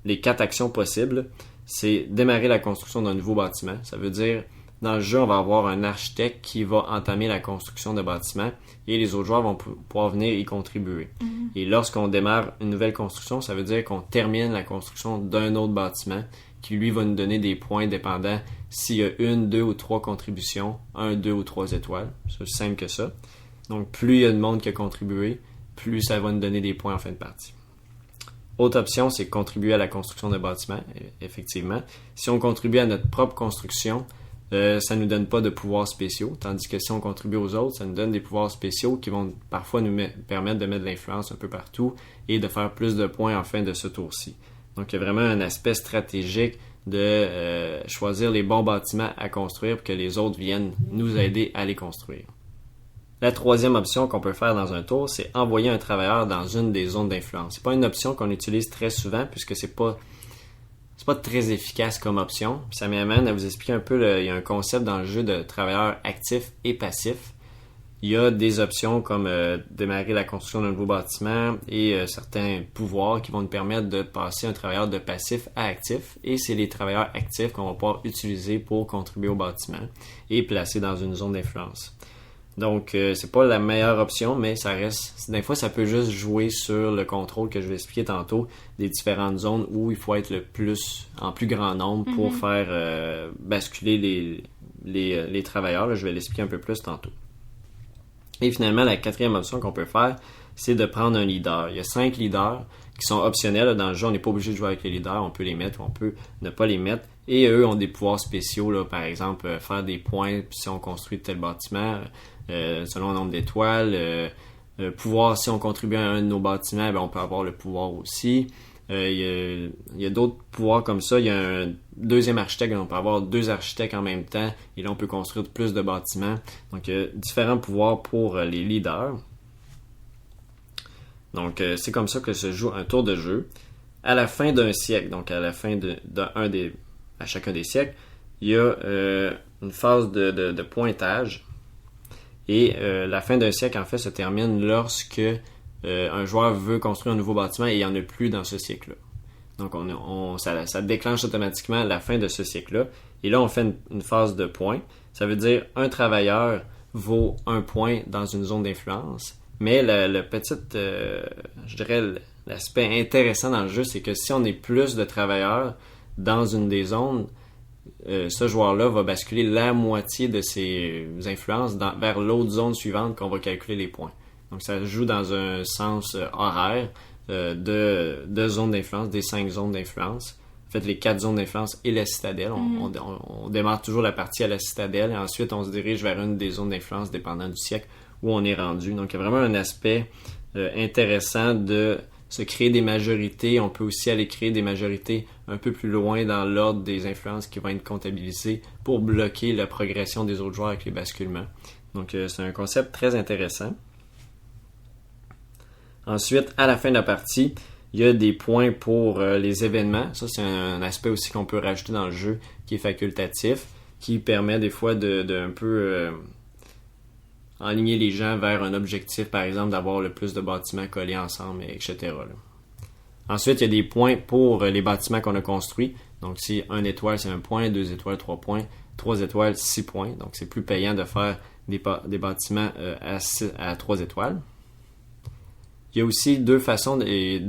S1: les 4 actions possibles, c'est démarrer la construction d'un nouveau bâtiment. Ça veut dire, dans le jeu, on va avoir un architecte qui va entamer la construction de bâtiments et les autres joueurs vont pouvoir venir y contribuer. Et lorsqu'on démarre une nouvelle construction, ça veut dire qu'on termine la construction d'un autre bâtiment qui, lui, va nous donner des points dépendant s'il y a 1, 2 ou 3 contributions, 1, 2 ou 3 étoiles. C'est aussi simple que ça. Donc, plus il y a de monde qui a contribué, plus ça va nous donner des points en fin de partie. Autre option, c'est contribuer à la construction de bâtiments, effectivement. Si on contribue à notre propre construction, ça ne nous donne pas de pouvoirs spéciaux, tandis que si on contribue aux autres, ça nous donne des pouvoirs spéciaux qui vont parfois nous permettre de mettre de l'influence un peu partout et de faire plus de points en fin de ce tour-ci. Donc, il y a vraiment un aspect stratégique de choisir les bons bâtiments à construire pour que les autres viennent nous aider à les construire. La troisième option qu'on peut faire dans un tour, c'est envoyer un travailleur dans une des zones d'influence. C'est pas une option qu'on utilise très souvent puisque c'est pas très efficace comme option. Puis ça m'amène à vous expliquer un peu, il y a un concept dans le jeu de travailleurs actifs et passifs. Il y a des options comme démarrer la construction d'un nouveau bâtiment et certains pouvoirs qui vont nous permettre de passer un travailleur de passif à actif. Et c'est les travailleurs actifs qu'on va pouvoir utiliser pour contribuer au bâtiment et placer dans une zone d'influence. Donc, c'est pas la meilleure option, mais ça reste... Des fois, ça peut juste jouer sur le contrôle que je vais expliquer tantôt des différentes zones où il faut être en plus grand nombre pour faire basculer les travailleurs. Là, je vais l'expliquer un peu plus tantôt. Et finalement, la quatrième option qu'on peut faire, c'est de prendre un leader. Il y a 5 leaders qui sont optionnels. Là, dans le jeu, on n'est pas obligé de jouer avec les leaders. On peut les mettre ou on peut ne pas les mettre. Et eux ont des pouvoirs spéciaux, là, par exemple, faire des points si on construit tel bâtiment, selon le nombre d'étoiles. Pouvoir, si on contribue à un de nos bâtiments, on peut avoir le pouvoir aussi. Il y a d'autres pouvoirs comme ça. Il y a un deuxième architecte, on peut avoir 2 architectes en même temps. Et là, on peut construire plus de bâtiments. Donc, il y a différents pouvoirs pour les leaders. Donc, c'est comme ça que se joue un tour de jeu. À la fin d'un siècle, donc à la fin à chacun des siècles, il y a une phase de pointage. Et la fin d'un siècle, en fait, se termine lorsque un joueur veut construire un nouveau bâtiment et il n'y en a plus dans ce siècle-là. Donc, ça déclenche automatiquement la fin de ce siècle-là. Et là, on fait une phase de points. Ça veut dire un travailleur vaut 1 point dans une zone d'influence. Mais je dirais, l'aspect intéressant dans le jeu, c'est que si on est plus de travailleurs dans une des zones, ce joueur-là va basculer la moitié de ses influences vers l'autre zone suivante qu'on va calculer les points. Donc, ça joue dans un sens horaire de zones d'influence, des 5 zones d'influence. En fait, les 4 zones d'influence et la citadelle. On démarre toujours la partie à la citadelle et ensuite, on se dirige vers une des zones d'influence dépendant du siècle où on est rendu. Donc, il y a vraiment un aspect intéressant de se créer des majorités. On peut aussi aller créer des majorités un peu plus loin dans l'ordre des influences qui vont être comptabilisées pour bloquer la progression des autres joueurs avec les basculements. Donc, c'est un concept très intéressant. Ensuite, à la fin de la partie, il y a des points pour les événements. Ça, c'est un aspect aussi qu'on peut rajouter dans le jeu qui est facultatif, qui permet des fois de un peu enligner les gens vers un objectif, par exemple, d'avoir le plus de bâtiments collés ensemble, etc. là. Ensuite, il y a des points pour les bâtiments qu'on a construits. Donc, si 1 étoile, c'est 1 point, 2 étoiles, 3 points, 3 étoiles, 6 points. Donc, c'est plus payant de faire des bâtiments à 3 étoiles. Il y a aussi 2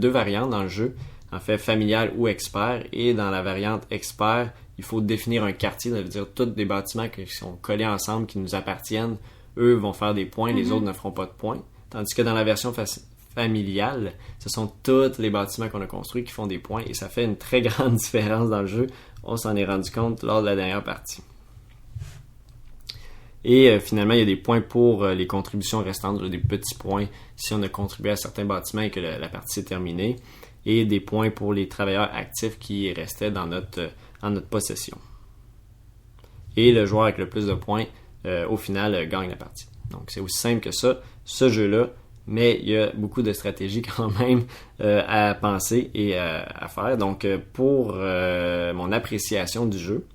S1: variantes dans le jeu, en fait familial ou expert. Et dans la variante expert, il faut définir un quartier, ça veut dire tous des bâtiments qui sont collés ensemble, qui nous appartiennent. Eux vont faire des points, les autres ne feront pas de points. Tandis que dans la version familiale, ce sont tous les bâtiments qu'on a construits qui font des points. Et ça fait une très grande différence dans le jeu. On s'en est rendu compte lors de la dernière partie. Et finalement, il y a des points pour les contributions restantes, des petits points si on a contribué à certains bâtiments et que la partie est terminée. Et des points pour les travailleurs actifs qui restaient dans notre possession. Et le joueur avec le plus de points, au final, gagne la partie. Donc, c'est aussi simple que ça, ce jeu-là, mais il y a beaucoup de stratégies quand même à penser et à faire. Donc, pour mon appréciation du jeu,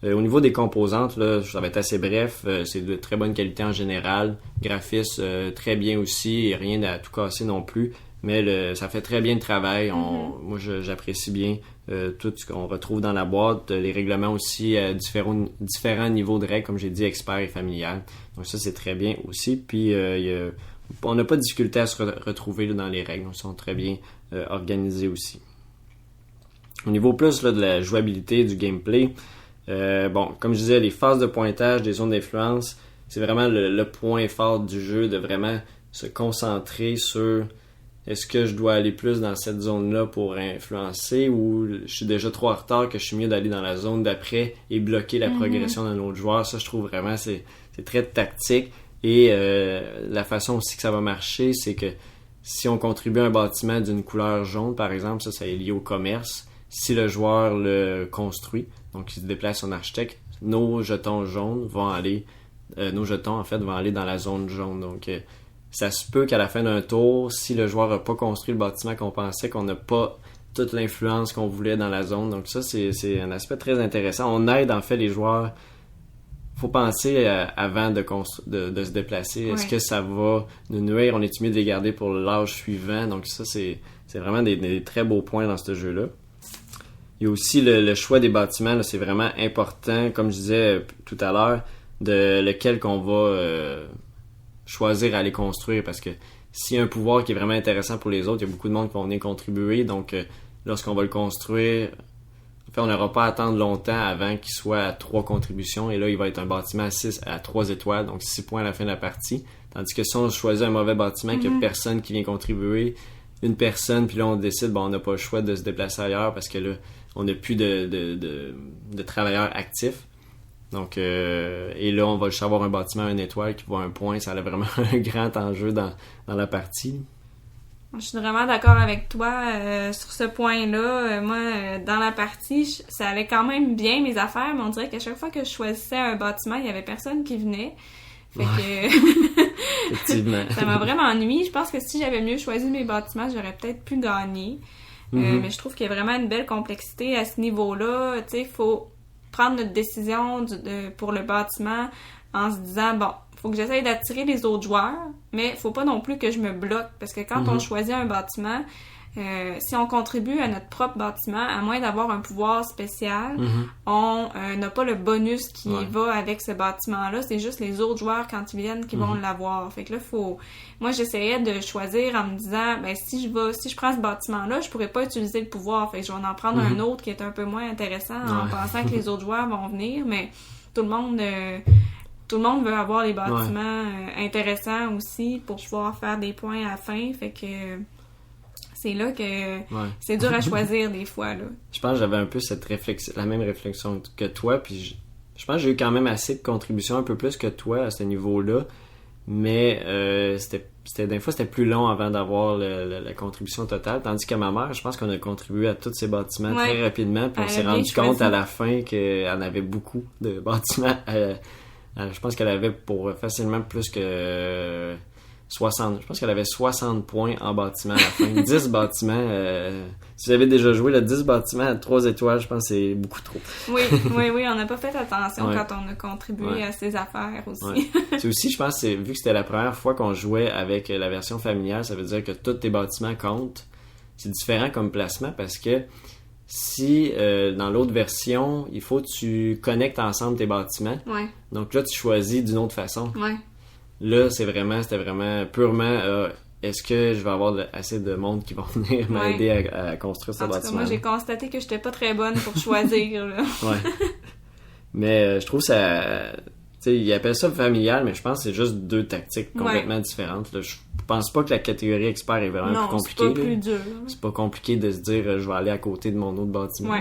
S1: au niveau des composantes, là, ça va être assez bref. C'est de très bonne qualité en général. Graphisme, très bien aussi. Et rien à tout casser non plus. mais ça fait très bien le travail. Moi, j'apprécie bien tout ce qu'on retrouve dans la boîte. Les règlements aussi, différents niveaux de règles, comme j'ai dit, expert et familial. Donc ça, c'est très bien aussi. Puis, on n'a pas de difficulté à se retrouver là, dans les règles. Ils sont très bien organisés aussi. Au niveau plus là, de la jouabilité, du gameplay, comme je disais, les phases de pointage, des zones d'influence, c'est vraiment le point fort du jeu, de vraiment se concentrer sur est-ce que je dois aller plus dans cette zone-là pour influencer ou je suis déjà trop en retard que je suis mieux d'aller dans la zone d'après et bloquer la progression d'un autre joueur. Ça, je trouve vraiment, c'est très tactique. Et la façon aussi que ça va marcher, c'est que si on contribue à un bâtiment d'une couleur jaune, par exemple, ça est lié au commerce. Si le joueur le construit, donc il se déplace son architecte, nos jetons jaunes vont aller, vont aller dans la zone jaune. Donc, ça se peut qu'à la fin d'un tour, si le joueur n'a pas construit le bâtiment qu'on pensait, qu'on n'a pas toute l'influence qu'on voulait dans la zone. Donc ça, c'est un aspect très intéressant. On aide en fait les joueurs. Faut penser avant de se déplacer. Est-ce que ça va nous nuire? On est mieux de les garder pour l'âge suivant? Donc ça, c'est vraiment des très beaux points dans ce jeu-là. Il y a aussi le choix des bâtiments, là, c'est vraiment important, comme je disais tout à l'heure, de lequel qu'on va choisir à aller construire, parce que s'il y a un pouvoir qui est vraiment intéressant pour les autres, il y a beaucoup de monde qui vont venir contribuer, donc lorsqu'on va le construire, en fait, on n'aura pas à attendre longtemps avant qu'il soit à 3 contributions, et là, il va être un bâtiment à 3 étoiles, donc 6 points à la fin de la partie, tandis que si on choisit un mauvais bâtiment, qu'il n'y a personne qui vient contribuer, une personne, puis là, on décide, on n'a pas le choix de se déplacer ailleurs, parce que là, on n'a plus de travailleurs actifs. Donc, et là, on va juste avoir un bâtiment à 1 étoile qui vaut 1 point. Ça a vraiment un grand enjeu dans la partie.
S2: Je suis vraiment d'accord avec toi sur ce point-là. Moi, dans la partie, ça allait quand même bien mes affaires, mais on dirait qu'à chaque fois que je choisissais un bâtiment, il y avait personne qui venait. Fait que
S1: effectivement.
S2: Ça m'a vraiment ennuyé. Je pense que si j'avais mieux choisi mes bâtiments, j'aurais peut-être pu gagner. Mais je trouve qu'il y a vraiment une belle complexité à ce niveau-là. Tu sais, il faut prendre notre décision pour le bâtiment en se disant, bon, faut que j'essaye d'attirer les autres joueurs, mais faut pas non plus que je me bloque, parce que quand on choisit un bâtiment, si on contribue à notre propre bâtiment, à moins d'avoir un pouvoir spécial, on n'a pas le bonus qui va avec ce bâtiment-là. C'est juste les autres joueurs, quand ils viennent, qui vont l'avoir. Fait que là, moi, j'essayais de choisir en me disant, ben si je prends ce bâtiment-là, je pourrais pas utiliser le pouvoir. Fait que je vais en prendre un autre qui est un peu moins intéressant en pensant que les autres joueurs vont venir, mais tout le monde veut avoir les bâtiments intéressants aussi pour pouvoir faire des points à la fin. Fait que c'est là que c'est dur à choisir des fois, là.
S1: Je pense que j'avais un peu la même réflexion que toi, puis je pense que j'ai eu quand même assez de contributions, un peu plus que toi à ce niveau-là, mais des fois c'était plus long avant d'avoir la contribution totale, tandis que ma mère, je pense qu'on a contribué à tous ces bâtiments très rapidement, puis on s'est rendu compte à la fin qu'elle avait beaucoup de bâtiments. Je pense qu'elle avait pour facilement plus que 60. Je pense qu'elle avait 60 points en bâtiment à la fin. 10 bâtiments. Si vous avez déjà joué, 10 bâtiments à 3 étoiles, je pense que c'est beaucoup trop.
S2: Oui, on n'a pas fait attention quand on a contribué à ces affaires aussi.
S1: C'est aussi, je pense, vu que c'était la première fois qu'on jouait avec la version familiale, ça veut dire que tous tes bâtiments comptent. C'est différent comme placement parce que si dans l'autre version, il faut que tu connectes ensemble tes bâtiments. Donc là, tu choisis d'une autre façon. Là, c'était vraiment purement est-ce que je vais avoir assez de monde qui vont venir m'aider à construire ce bâtiment.
S2: Moi, j'ai constaté que j'étais pas très bonne pour choisir. Là.
S1: Mais je trouve ça... Tu sais, ils appellent ça familial, mais je pense que c'est juste 2 tactiques complètement différentes. Là. Je pense pas que la catégorie expert est vraiment plus compliquée.
S2: Non, c'est pas plus dur.
S1: C'est pas compliqué de se dire je vais aller à côté de mon autre bâtiment.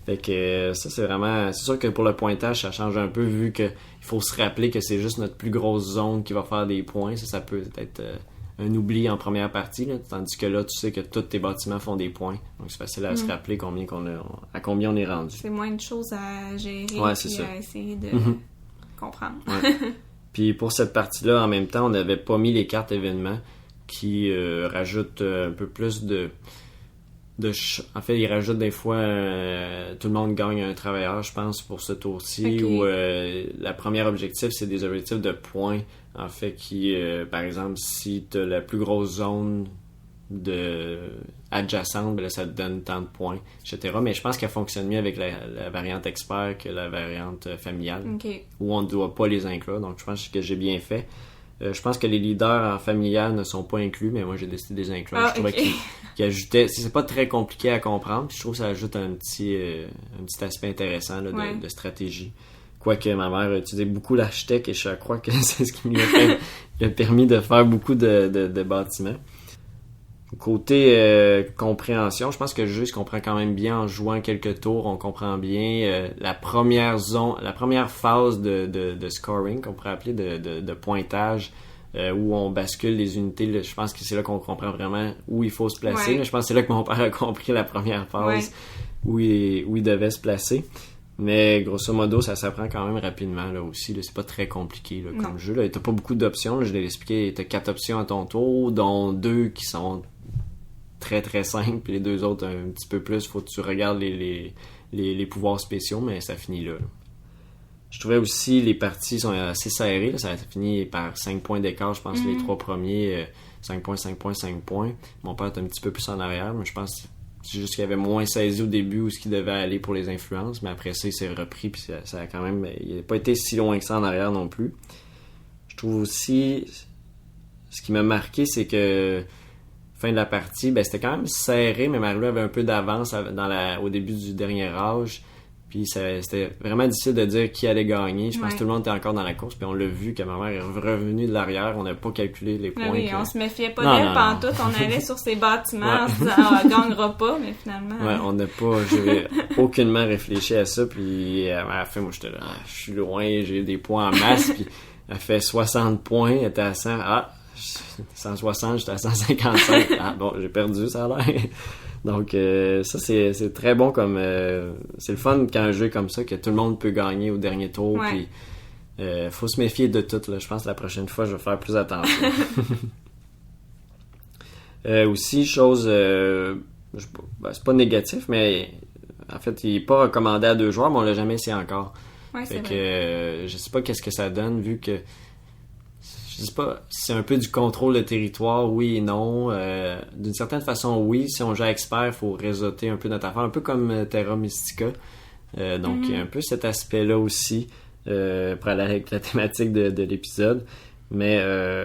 S1: Fait que ça, c'est vraiment... C'est sûr que pour le pointage, ça change un peu vu que il faut se rappeler que c'est juste notre plus grosse zone qui va faire des points. Ça peut être un oubli en première partie, là, tandis que là, tu sais que tous tes bâtiments font des points. Donc, c'est facile à se rappeler à combien on est rendu.
S2: C'est moins de choses à gérer et à essayer de comprendre.
S1: Puis pour cette partie-là, en même temps, on n'avait pas mis les cartes événements qui rajoutent un peu plus en fait, ils rajoutent des fois tout le monde gagne un travailleur, je pense, pour ce tour-ci. Ou la première objectif, c'est des objectifs de points. En fait, par exemple, si tu as la plus grosse zone adjacente, ben là, ça te donne tant de points, etc. Mais je pense qu'elle fonctionne mieux avec la variante expert que la variante familiale, où on ne doit pas les inclure. Donc, je pense que j'ai bien fait. Je pense que les leaders en familial ne sont pas inclus, mais moi, j'ai décidé de les inclure. Je trouvais qu'ils ajoutaient... C'est pas très compliqué à comprendre, puis je trouve que ça ajoute un petit aspect intéressant là, de stratégie. Quoique ma mère utilisait beaucoup l'architecte, et je crois que c'est ce qui lui a permis de faire beaucoup de bâtiments. Côté compréhension, je pense que le jeu se comprend quand même bien en jouant quelques tours. On comprend bien la première phase de scoring, qu'on pourrait appeler de pointage, où on bascule les unités. Je pense que c'est là qu'on comprend vraiment où il faut se placer. Mais je pense que c'est là que mon père a compris la première phase où il devait se placer. Mais grosso modo, ça s'apprend quand même rapidement là aussi. Là, c'est pas très compliqué là, comme jeu. Là. T'as pas beaucoup d'options. Là, je l'ai expliqué. T'as 4 options à ton tour, dont 2 qui sont très très simples, puis les 2 autres un petit peu plus. Faut que tu regardes les pouvoirs spéciaux, mais ça finit là. Je trouvais aussi les parties sont assez serrées. Là. Ça a fini par 5 points d'écart. Je pense les 3 premiers, 5 points, 5 points, 5 points. Mon père est un petit peu plus en arrière, mais je pense que c'est juste qu'il avait moins saisi au début où ce qu'il devait aller pour les influences, mais après ça, il s'est repris, puis ça a quand même... Il n'a pas été si loin que ça en arrière non plus. Je trouve aussi... Ce qui m'a marqué, c'est que fin de la partie, ben c'était quand même serré, mais Marie-Lou avait un peu d'avance au début du dernier âge. Puis c'était vraiment difficile de dire qui allait gagner. Je pense que tout le monde était encore dans la course. Puis on l'a vu que ma mère est revenue de l'arrière. On n'a pas calculé les points.
S2: Oui, on se méfiait pas d'elle pantoute. On allait sur ses bâtiments en se disant elle gagnera pas, mais finalement...
S1: Ouais, on n'a pas... J'ai aucunement réfléchi à ça. Puis à la fin, moi j'étais là, je suis loin, j'ai des points en masse. Puis elle fait 60 points, elle était à 100. 160, j'étais à 155. Bon, j'ai perdu, ça a l'air. Donc ça c'est très bon comme c'est le fun quand un jeu comme ça que tout le monde peut gagner au dernier tour. Puis faut se méfier de tout là. Je pense que la prochaine fois je vais faire plus attention. Aussi chose c'est pas négatif, mais en fait il est pas recommandé à 2 joueurs, mais on l'a jamais essayé encore.
S2: Fait
S1: que je sais pas qu'est-ce que ça donne vu que je sais pas, c'est un peu du contrôle de territoire, oui et non. D'une certaine façon, oui. Si on joue à expert, il faut réseauter un peu notre affaire, un peu comme Terra Mystica. Donc, il y a un peu cet aspect-là aussi pour aller avec la thématique de l'épisode. Mais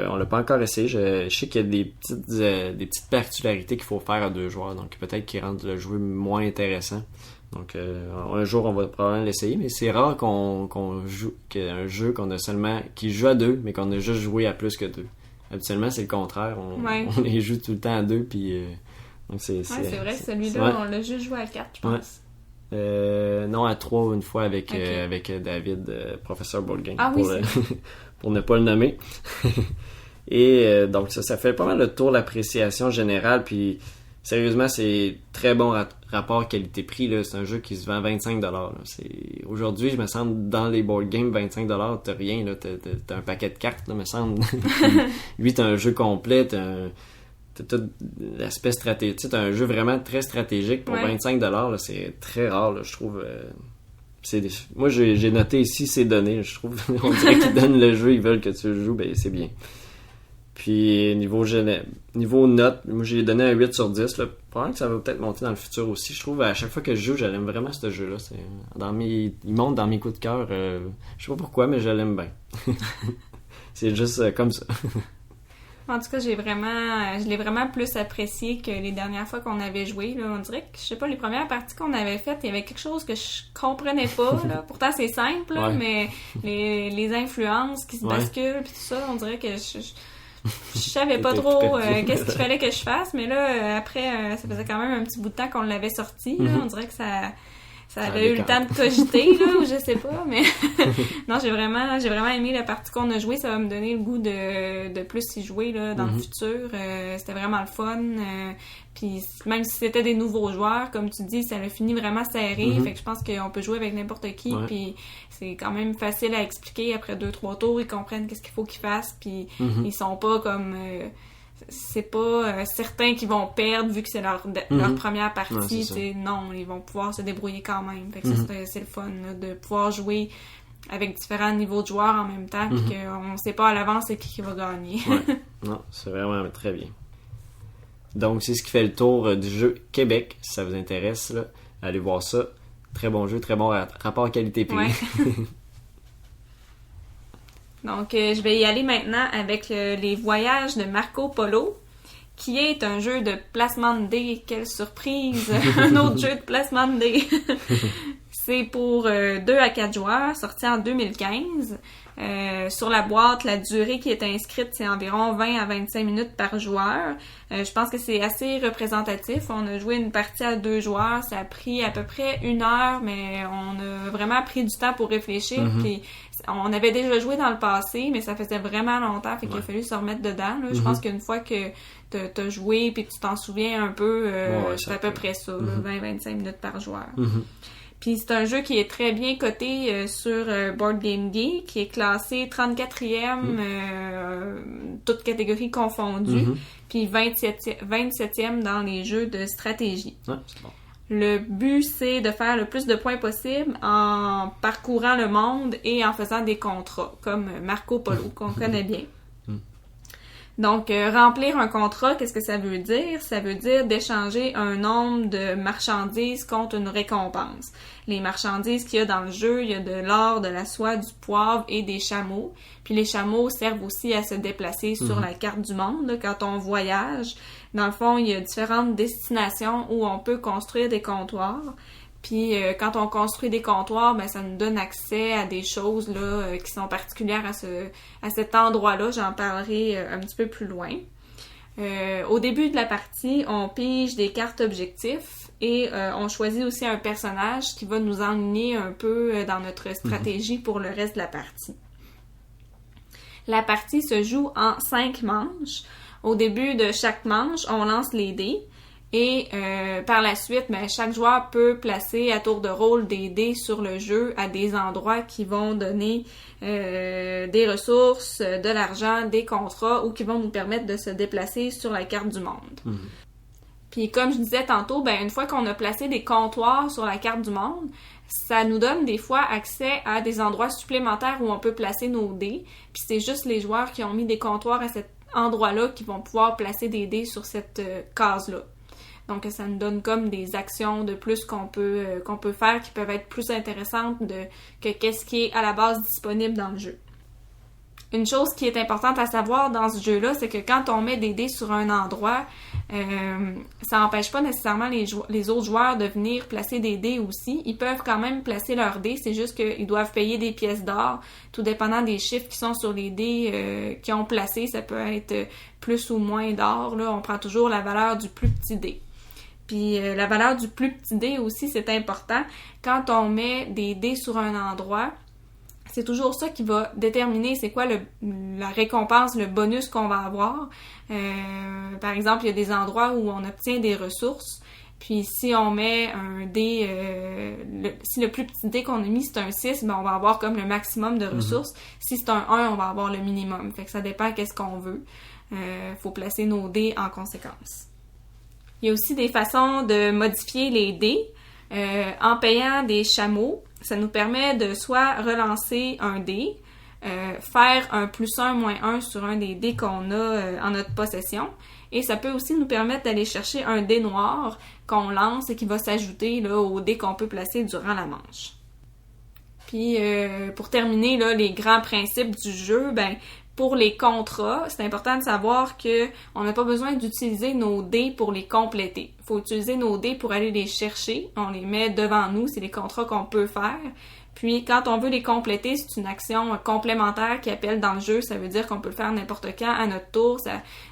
S1: on l'a pas encore essayé. Je sais qu'il y a des petites particularités qu'il faut faire à 2 joueurs. Donc, peut-être qu'ils rendent le jeu moins intéressant. Donc, un jour, on va probablement l'essayer, mais c'est rare qu'on joue qu'un jeu qui joue à 2, mais qu'on a juste joué à plus que 2. Habituellement, c'est le contraire. On les joue tout le temps à 2, puis donc c'est
S2: vrai, celui-là, on l'a juste joué à 4, je pense.
S1: Non, à 3 une fois avec David, professeur Board Game, pour ne pas le nommer. Et donc, ça fait pas mal le tour de l'appréciation générale, puis sérieusement, c'est très bon rapport qualité-prix. Là. C'est un jeu qui se vend 25$. Là. Aujourd'hui, je me semble, dans les board games, 25$, t'as rien. Là. T'as un paquet de cartes, là, me semble. Lui, t'as un jeu complet, t'as tout l'aspect stratégique. T'as un jeu vraiment très stratégique pour 25$. Là, c'est très rare, là, je trouve. Moi, j'ai noté ici ces données. Je trouve on dirait qu'ils donnent le jeu, ils veulent que tu le joues, ben c'est bien. Puis niveau note, moi j'ai donné un 8 sur 10. Là. Probablement que ça va peut-être monter dans le futur aussi. Je trouve à chaque fois que je joue, j'aime vraiment ce jeu-là. Il monte dans mes coups de cœur. Je sais pas pourquoi, mais je l'aime bien. C'est juste comme ça.
S2: En tout cas, je l'ai vraiment plus apprécié que les dernières fois qu'on avait joué. Là. On dirait que, je sais pas, les premières parties qu'on avait faites, il y avait quelque chose que je comprenais pas. Là. Pourtant, c'est simple, là, mais les influences qui se basculent puis tout ça, on dirait que je savais pas trop qu'est-ce qu'il fallait que je fasse, mais là, après, ça faisait quand même un petit bout de temps qu'on l'avait sorti. Là. On dirait que ça avait eu le temps de cogiter, là, ou je sais pas, mais non, j'ai vraiment aimé la partie qu'on a jouée. Ça va me donner le goût de plus y jouer là, dans le futur. C'était vraiment le fun. Puis même si c'était des nouveaux joueurs, comme tu dis, ça a fini vraiment serré. Fait que je pense qu'on peut jouer avec n'importe qui. Puis c'est quand même facile à expliquer. Après 2-3 tours, ils comprennent qu'est-ce qu'il faut qu'ils fassent. Puis ils sont pas comme... c'est pas certains qui vont perdre vu que c'est leur première partie. Non, ils vont pouvoir se débrouiller quand même. Fait que ça, c'est le fun là, de pouvoir jouer avec différents niveaux de joueurs en même temps puis qu'on sait pas à l'avance c'est qui va gagner.
S1: Non, c'est vraiment très bien. Donc, c'est ce qui fait le tour du jeu Québec, si ça vous intéresse, là. Allez voir ça. Très bon jeu, très bon rapport qualité-prix.
S2: Ouais. Donc, je vais y aller maintenant avec les voyages de Marco Polo, qui est un jeu de placement de dés. Quelle surprise! Un autre jeu de placement de dés. C'est pour 2 à 4 joueurs, sorti en 2015. Sur la boîte, la durée qui est inscrite, c'est environ 20 à 25 minutes par joueur. Je pense que c'est assez représentatif. On a joué une partie à 2 joueurs. Ça a pris à peu près 1 heure, mais on a vraiment pris du temps pour réfléchir. Puis on avait déjà joué dans le passé, mais ça faisait vraiment longtemps, fait qu'il a fallu se remettre dedans. Là. Je pense qu'une fois que t'as joué puis que tu t'en souviens un peu, c'est à peu près ça, 20-25 minutes par joueur. Puis c'est un jeu qui est très bien coté sur Board Game Geek, qui est classé 34e, toutes catégories confondues, puis 27e dans les jeux de stratégie.
S1: Ouais, c'est bon.
S2: Le but, c'est de faire le plus de points possible en parcourant le monde et en faisant des contrats, comme Marco Polo, qu'on connaît bien. Donc, remplir un contrat, qu'est-ce que ça veut dire? Ça veut dire d'échanger un nombre de marchandises contre une récompense. Les marchandises qu'il y a dans le jeu, il y a de l'or, de la soie, du poivre et des chameaux. Puis les chameaux servent aussi à se déplacer sur la carte du monde, là, quand on voyage. Dans le fond, il y a différentes destinations où on peut construire des comptoirs. Puis quand on construit des comptoirs, ben ça nous donne accès à des choses là qui sont particulières à cet endroit-là. J'en parlerai un petit peu plus loin. Au début de la partie, on pige des cartes objectifs et on choisit aussi un personnage qui va nous enligner un peu dans notre stratégie pour le reste de la partie. La partie se joue en 5 manches. Au début de chaque manche, on lance les dés. Et par la suite, ben, chaque joueur peut placer à tour de rôle des dés sur le jeu à des endroits qui vont donner des ressources, de l'argent, des contrats ou qui vont nous permettre de se déplacer sur la carte du monde. Puis comme je disais tantôt, ben, une fois qu'on a placé des comptoirs sur la carte du monde, ça nous donne des fois accès à des endroits supplémentaires où on peut placer nos dés. Puis c'est juste les joueurs qui ont mis des comptoirs à cet endroit-là qui vont pouvoir placer des dés sur cette case-là. Donc, ça nous donne comme des actions de plus qu'on peut faire qui peuvent être plus intéressantes que qu'est-ce qui est à la base disponible dans le jeu. Une chose qui est importante à savoir dans ce jeu-là, c'est que quand on met des dés sur un endroit, ça n'empêche pas nécessairement les autres joueurs de venir placer des dés aussi. Ils peuvent quand même placer leurs dés, c'est juste qu'ils doivent payer des pièces d'or, tout dépendant des chiffres qui sont sur les dés qu'ils ont placés. Ça peut être plus ou moins d'or. Là, on prend toujours la valeur du plus petit dé. Puis la valeur du plus petit dé aussi, c'est important. Quand on met des dés sur un endroit, c'est toujours ça qui va déterminer c'est quoi la récompense, le bonus qu'on va avoir. Par exemple, il y a des endroits où on obtient des ressources. Puis si on met un dé, si le plus petit dé qu'on a mis c'est un 6, ben on va avoir comme le maximum de ressources. Si c'est un 1, on va avoir le minimum. Fait que ça dépend qu'est-ce qu'on veut. Faut placer nos dés en conséquence. Il y a aussi des façons de modifier les dés en payant des chameaux. Ça nous permet de soit relancer un dé, faire un +1, -1 sur un des dés qu'on a en notre possession. Et ça peut aussi nous permettre d'aller chercher un dé noir qu'on lance et qui va s'ajouter là, au dé qu'on peut placer durant la manche. Puis pour terminer, là, les grands principes du jeu, ben pour les contrats, c'est important de savoir que on n'a pas besoin d'utiliser nos dés pour les compléter. Il faut utiliser nos dés pour aller les chercher. On les met devant nous, c'est les contrats qu'on peut faire. Puis quand on veut les compléter, c'est une action complémentaire qui appelle dans le jeu. Ça veut dire qu'on peut le faire n'importe quand à notre tour.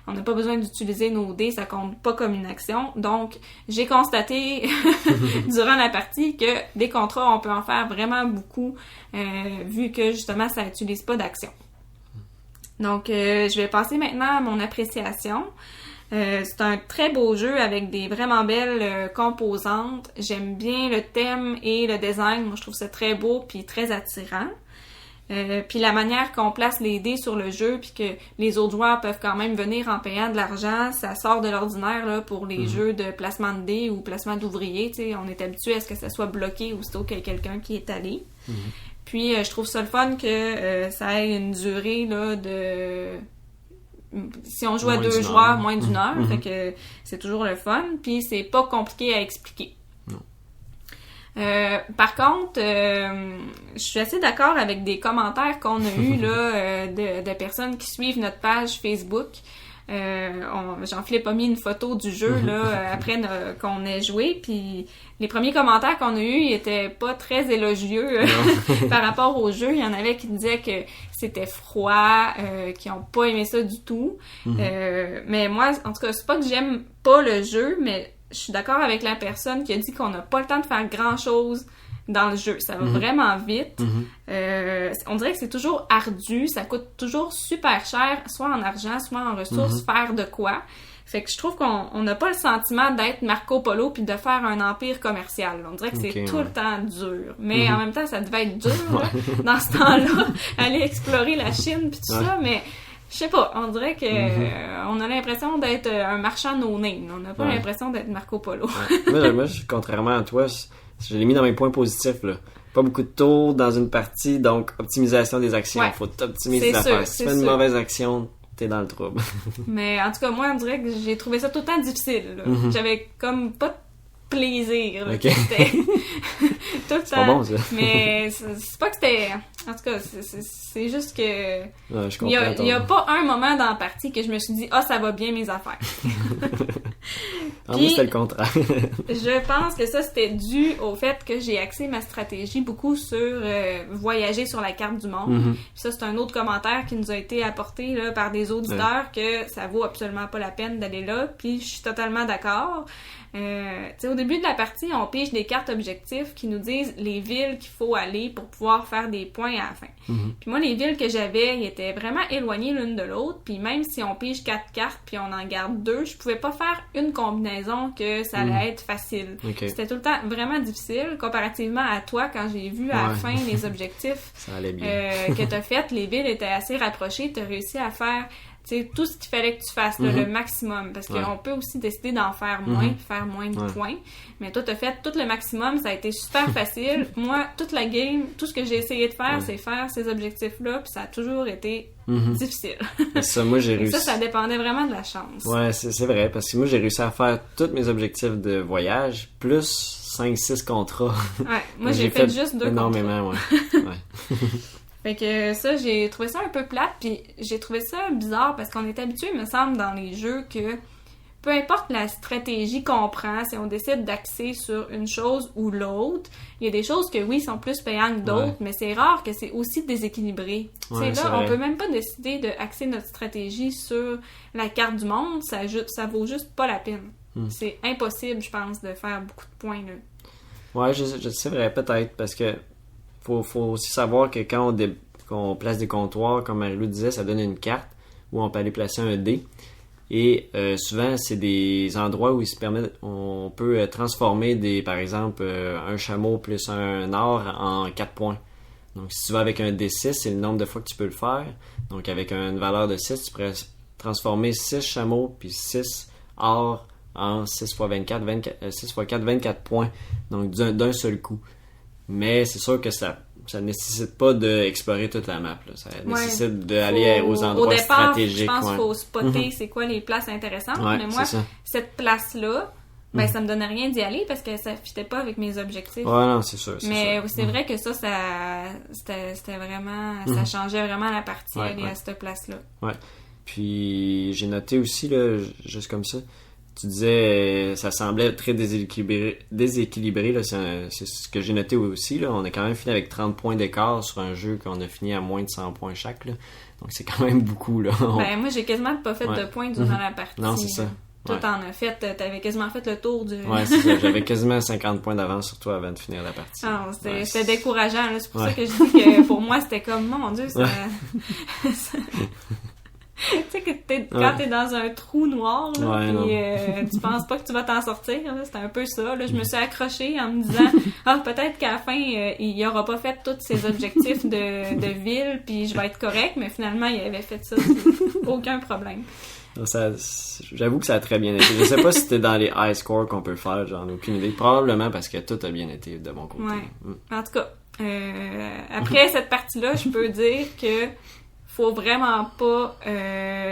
S2: On n'a pas besoin d'utiliser nos dés, ça compte pas comme une action. Donc, j'ai constaté durant la partie que des contrats, on peut en faire vraiment beaucoup vu que justement, ça n'utilise pas d'action. Donc, je vais passer maintenant à mon appréciation. C'est un très beau jeu avec des vraiment belles composantes. J'aime bien le thème et le design. Moi, je trouve ça très beau puis très attirant. Puis la manière qu'on place les dés sur le jeu puis que les autres joueurs peuvent quand même venir en payant de l'argent, ça sort de l'ordinaire là pour les jeux de placement de dés ou placement d'ouvriers. Tu sais, on est habitué à ce que ça soit bloqué aussitôt qu'il y a quelqu'un qui est allé. Puis je trouve ça le fun que ça ait une durée là de si on joue à
S1: Moins
S2: 2
S1: d'une
S2: joueurs,
S1: heure.
S2: moins d'une heure,
S1: Mhm.
S2: fait que c'est toujours le fun, puis c'est pas compliqué à expliquer.
S1: Non.
S2: Par contre, je suis assez d'accord avec des commentaires qu'on a eus là, de personnes qui suivent notre page Facebook. Jean-Philippe a mis une photo du jeu là, après qu'on ait joué, puis les premiers commentaires qu'on a eus ils étaient pas très élogieux par rapport au jeu. Il y en avait qui disaient que c'était froid, qui ont pas aimé ça du tout. Mais moi, en tout cas, c'est pas que j'aime pas le jeu, mais je suis d'accord avec la personne qui a dit qu'on n'a pas le temps de faire grand-chose dans le jeu. Ça va vraiment vite. On dirait que c'est toujours ardu. Ça coûte toujours super cher, soit en argent, soit en ressources, faire de quoi. Fait que je trouve qu'on n'a pas le sentiment d'être Marco Polo puis de faire un empire commercial. On dirait que c'est tout le temps dur. Mais en même temps, ça devait être dur là, dans ce temps-là, aller explorer la Chine puis tout ça, mais je sais pas, on dirait que on a l'impression d'être un marchand no-name. On n'a pas l'impression d'être Marco Polo.
S1: Moi, contrairement à toi, je l'ai mis dans mes points positifs, là. Pas beaucoup de tours dans une partie, donc optimisation des actions.
S2: Ouais.
S1: Faut optimiser les affaires. Si tu fais une mauvaise action, t'es dans le trouble.
S2: Mais en tout cas, moi, on dirait que j'ai trouvé ça tout le temps difficile. Là. J'avais comme pas de plaisir. Là, c'était tout le temps.
S1: C'est pas bon, ça.
S2: Mais c'est pas que c'était... En tout cas, c'est juste que...
S1: Ouais, je comprends.
S2: Il y a pas un moment dans la partie que je me suis dit « Ah, ça va bien mes affaires. »
S1: Moi, c'était le contraire.
S2: Je pense que ça, c'était dû au fait que j'ai axé ma stratégie beaucoup sur voyager sur la carte du monde. Puis ça, c'est un autre commentaire qui nous a été apporté là, par des auditeurs que ça vaut absolument pas la peine d'aller là. Puis je suis totalement d'accord. Au début de la partie, on pige des cartes objectifs qui nous disent les villes qu'il faut aller pour pouvoir faire des points à la fin. Puis moi, les villes que j'avais, ils étaient vraiment éloignées l'une de l'autre. Puis même si on pige 4 cartes puis on en garde 2, je pouvais pas faire une combinaison que ça allait être facile. C'était tout le temps vraiment difficile comparativement à toi quand j'ai vu à la fin les objectifs
S1: ça allait bien.
S2: Que t'as fait. Les villes étaient assez rapprochées. T'as réussi à faire tout ce qu'il fallait que tu fasses, là, le maximum. Parce qu'on peut aussi décider d'en faire moins, puis faire moins de points. Mais toi, t'as fait tout le maximum, ça a été super facile. Moi, toute la game, tout ce que j'ai essayé de faire, c'est faire ces objectifs-là, puis ça a toujours été difficile.
S1: Ça, moi, j'ai réussi.
S2: Ça dépendait vraiment de la chance.
S1: Ouais, c'est vrai, parce que moi, j'ai réussi à faire tous mes objectifs de voyage, plus 5-6 contrats.
S2: Ouais, moi, j'ai fait juste 2
S1: énormément,
S2: contrats. Ouais. Fait que ça, j'ai trouvé ça un peu plate, puis j'ai trouvé ça bizarre parce qu'on est habitué, me semble, dans les jeux que peu importe la stratégie qu'on prend, si on décide d'axer sur une chose ou l'autre, il y a des choses que oui, sont plus payantes que d'autres, mais c'est rare que c'est aussi déséquilibré.
S1: Ouais,
S2: là, on peut même pas décider d'axer notre stratégie sur la carte du monde, ça vaut juste pas la peine. C'est impossible, je pense, de faire beaucoup de points là.
S1: Ouais, je sais vrai, peut-être, parce que faut aussi savoir que quand on place des comptoirs, comme Marie-Lou disait, ça donne une carte où on peut aller placer un dé. Et souvent, c'est des endroits où on peut transformer par exemple, un chameau plus un or en 4 points. Donc, si tu vas avec un D6, c'est le nombre de fois que tu peux le faire. Donc, avec une valeur de 6, tu pourrais transformer 6 chameaux puis 6 or en 6 x 24, 6 x 4, 24 points. Donc, d'un seul coup. Mais c'est sûr que ça nécessite pas d'explorer toute la map. Là. Ça nécessite d'aller aux endroits stratégiques.
S2: Je pense qu'il faut spotter c'est quoi les places intéressantes. Mais moi, cette place-là, ça me donnait rien d'y aller parce que ça fitait pas avec mes objectifs.
S1: Ouais, non, c'est sûr.
S2: Mais c'est vrai que ça c'était vraiment... Ça changeait vraiment la partie aller à cette place-là.
S1: Ouais. Puis j'ai noté aussi, là, juste comme ça, tu disais, ça semblait très déséquilibré là, c'est ce que j'ai noté aussi. Là. On a quand même fini avec 30 points d'écart sur un jeu qu'on a fini à moins de 100 points chaque. Là. Donc c'est quand même beaucoup. Là.
S2: Moi, j'ai quasiment pas fait de points durant la partie.
S1: Non, c'est ça.
S2: Toi, t'en as fait, t'avais quasiment fait le tour du...
S1: Ouais, c'est ça. J'avais quasiment 50 points d'avance sur toi avant de finir la partie.
S2: C'était décourageant. Là. C'est pour ça que je dis que pour moi, c'était comme, mon Dieu, ça... Tu sais que quand t'es dans un trou noir là, puis tu penses pas que tu vas t'en sortir là, c'était un peu ça là. Je me suis accrochée en me disant peut-être qu'à la fin il aura pas fait tous ses objectifs de ville puis je vais être correct, mais finalement il avait fait ça aucun problème.
S1: J'avoue que ça a très bien été. Je sais pas si c'était dans les high scores qu'on peut le faire, j'en ai aucune idée, probablement parce que tout a bien été de mon côté.
S2: En tout cas après cette partie là je peux dire que faut vraiment pas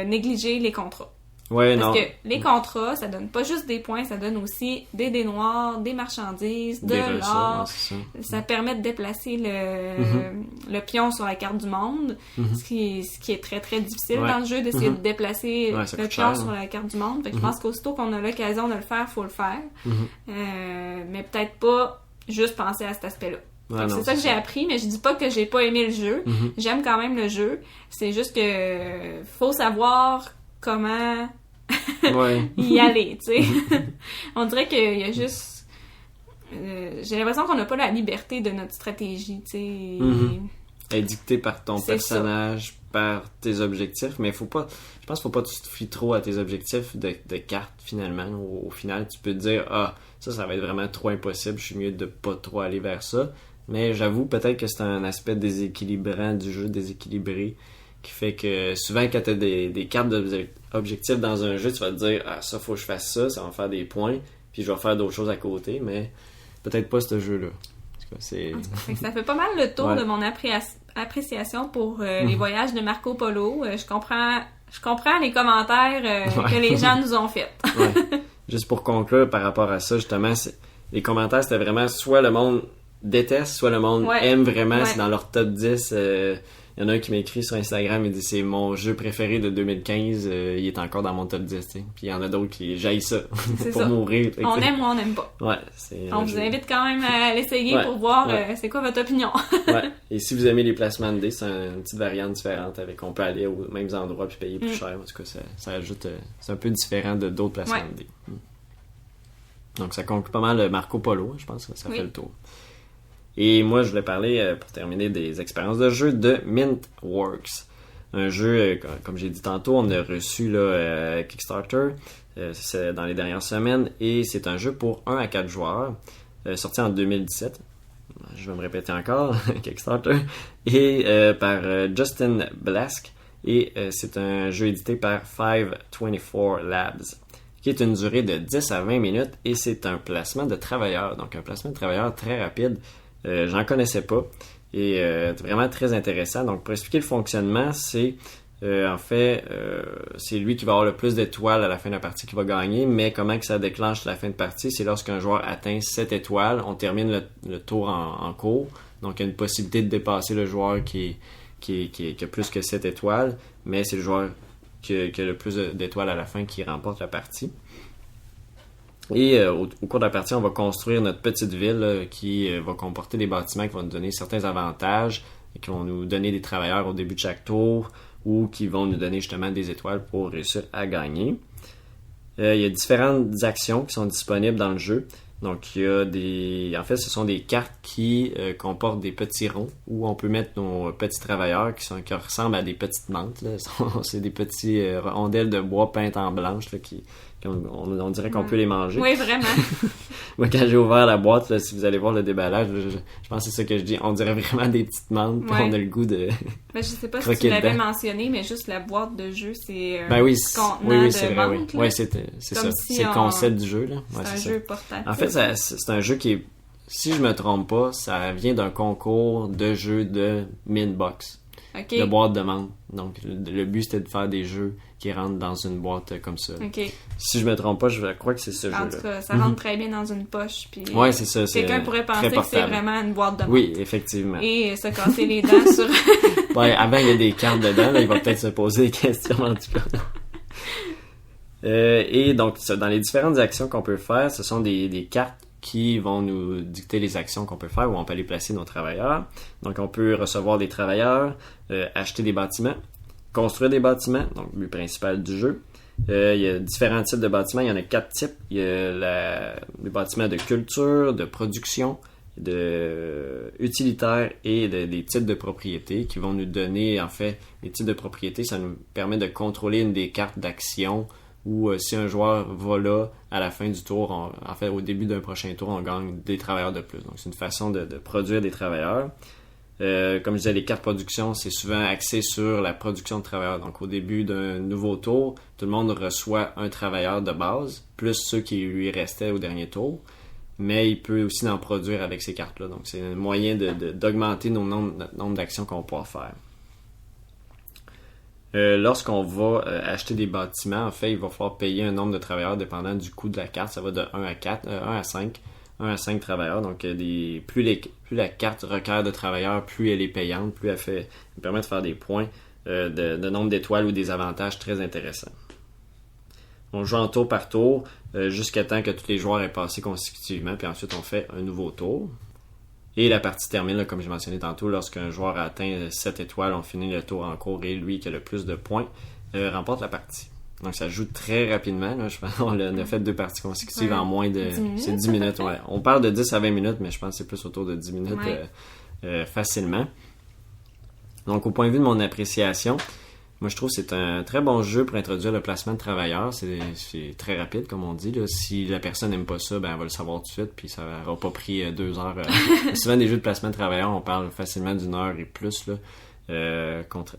S2: négliger les contrats.
S1: Ouais,
S2: Parce
S1: non.
S2: que les contrats, ça donne pas juste des points, ça donne aussi des dés noirs, des marchandises, de l'or.
S1: C'est ça.
S2: Ça permet de déplacer le pion sur la carte du monde, ce qui est très très difficile dans le jeu, d'essayer de déplacer le pion sur la carte du monde. Fait que je pense qu'aussitôt qu'on a l'occasion de le faire, faut le faire. Mais peut-être pas juste penser à cet aspect-là.
S1: Ouais,
S2: c'est ça que j'ai appris, mais je dis pas que j'ai pas aimé le jeu. J'aime quand même le jeu. C'est juste que faut savoir comment y aller, tu sais. On dirait qu'il y a juste... j'ai l'impression qu'on n'a pas la liberté de notre stratégie, tu sais.
S1: Elle est dictée par ton personnage, par tes objectifs, mais faut pas... Je pense qu'il faut pas que tu te fies trop à tes objectifs de cartes, finalement. Au final, tu peux te dire « Ah, ça va être vraiment trop impossible, je suis mieux de pas trop aller vers ça. » Mais j'avoue, peut-être que c'est un aspect déséquilibrant du jeu, déséquilibré, qui fait que souvent quand t'as des cartes d'objectifs dans un jeu, tu vas te dire « Ah, ça, faut que je fasse ça, ça va me faire des points, puis je vais faire d'autres choses à côté, mais peut-être pas ce jeu-là. »
S2: Ça fait pas mal le tour de mon appréciation pour les voyages de Marco Polo. Je comprends les commentaires que les gens nous ont faits.
S1: Juste pour conclure par rapport à ça, justement, les commentaires, c'était vraiment soit le monde déteste, soit le monde aime vraiment, c'est dans leur top 10. Il y en a un qui m'écrit sur Instagram, il dit c'est mon jeu préféré de 2015, il est encore dans mon top 10, t'sais. Puis il y en a d'autres qui jaillent ça pour mourir.
S2: On aime ou on n'aime pas. On vous invite quand même à l'essayer pour voir c'est quoi votre opinion.
S1: Et si vous aimez les placements de dés, c'est une petite variante différente avec on peut aller aux mêmes endroits puis payer plus cher. En tout cas, ça ajoute, c'est un peu différent de d'autres placements de dés. Donc ça conclut pas mal Marco Polo, je pense que ça fait le tour. Et moi, je voulais parler, pour terminer, des expériences de jeu de Mintworks. Un jeu, comme j'ai dit tantôt, on a reçu Kickstarter c'est dans les dernières semaines, et c'est un jeu pour 1 à 4 joueurs, sorti en 2017. Je vais me répéter encore, Kickstarter. Et par Justin Blask, et c'est un jeu édité par 524 Labs, qui est une durée de 10 à 20 minutes, et c'est un placement de travailleurs, donc un placement de travailleurs très rapide. J'en connaissais pas, et vraiment très intéressant. Donc pour expliquer le fonctionnement, c'est c'est lui qui va avoir le plus d'étoiles à la fin de la partie qui va gagner, mais comment que ça déclenche la fin de partie, c'est lorsqu'un joueur atteint 7 étoiles, on termine le tour en cours, donc il y a une possibilité de dépasser le joueur qui a plus que 7 étoiles, mais c'est le joueur qui a le plus d'étoiles à la fin qui remporte la partie. Et au cours de la partie, on va construire notre petite ville qui va comporter des bâtiments qui vont nous donner certains avantages et qui vont nous donner des travailleurs au début de chaque tour ou qui vont nous donner justement des étoiles pour réussir à gagner. Il y a différentes actions qui sont disponibles dans le jeu. Donc, il y a en fait, ce sont des cartes qui comportent des petits ronds où on peut mettre nos petits travailleurs qui ressemblent à des petites menthes. Là. C'est des petits rondelles de bois peintes en blanche là, on dirait qu'on peut les manger.
S2: Oui, vraiment.
S1: Moi, quand j'ai ouvert la boîte, là, si vous allez voir le déballage, je pense que c'est ça que je dis. On dirait vraiment des petites menthes, puis on a le goût de
S2: je sais pas si tu l'avais mentionné, mais juste la boîte de jeu, c'est
S1: contenant de menthes. Oui, c'est ça. C'est le concept du jeu. Là.
S2: C'est un jeu portatif.
S1: En fait, c'est un jeu qui est, si je me trompe pas, ça vient d'un concours de jeux de Mintbox. De boîte de menthe. Donc, le but, c'était de faire des jeux qui rentrent dans une boîte comme ça. Si je me trompe pas, je crois que c'est ce jeu-là.
S2: En tout cas, ça rentre très bien dans une poche. Puis,
S1: c'est ça.
S2: Quelqu'un pourrait penser que c'est vraiment une boîte de menthe.
S1: Oui, effectivement.
S2: Et se casser les dents sur...
S1: Avant, il y a des cartes dedans. Là, il va peut-être se poser des questions, en tout cas. Et donc, dans les différentes actions qu'on peut faire, ce sont des cartes qui vont nous dicter les actions qu'on peut faire, où on peut aller placer nos travailleurs. Donc, on peut recevoir des travailleurs, acheter des bâtiments, construire des bâtiments, donc le but principal du jeu. Il y a différents types de bâtiments, il y en a 4 types. Il y a les bâtiments de culture, de production, de utilitaire et des titres de propriété qui vont nous donner, en fait, les titres de propriété, ça nous permet de contrôler une des cartes d'action ou si un joueur va là à la fin du tour, au début d'un prochain tour, on gagne des travailleurs de plus. Donc c'est une façon de produire des travailleurs. Comme je disais, les cartes production, c'est souvent axé sur la production de travailleurs. Donc au début d'un nouveau tour, tout le monde reçoit un travailleur de base, plus ceux qui lui restaient au dernier tour. Mais il peut aussi en produire avec ces cartes-là. Donc c'est un moyen d'augmenter notre nombre d'actions qu'on peut faire. Lorsqu'on va acheter des bâtiments, en fait, il va falloir payer un nombre de travailleurs dépendant du coût de la carte. Ça va de 1 à 4, 1 à 5. 1 à 5 travailleurs. Donc, plus la carte requiert de travailleurs, plus elle est payante, plus elle permet de faire des points de nombre d'étoiles ou des avantages très intéressants. On joue en tour par tour jusqu'à temps que tous les joueurs aient passé consécutivement, puis ensuite on fait un nouveau tour. Et la partie termine, là, comme j'ai mentionné tantôt, lorsqu'un joueur a atteint 7 étoiles, on finit le tour en cours et lui qui a le plus de points remporte la partie. Donc ça joue très rapidement. Là. Je pense qu'on a fait 2 parties consécutives en moins de
S2: 10 minutes.
S1: C'est 10 minutes. Ouais. On parle de 10 à 20 minutes, mais je pense que c'est plus autour de 10 minutes facilement. Donc au point de vue de mon appréciation, moi je trouve que c'est un très bon jeu pour introduire le placement de travailleurs. C'est très rapide, comme on dit. Là. Si la personne n'aime pas ça, ben elle va le savoir tout de suite, puis ça n'aura pas pris 2 heures. Souvent des jeux de placement de travailleurs, on parle facilement d'1 heure et plus, là, contre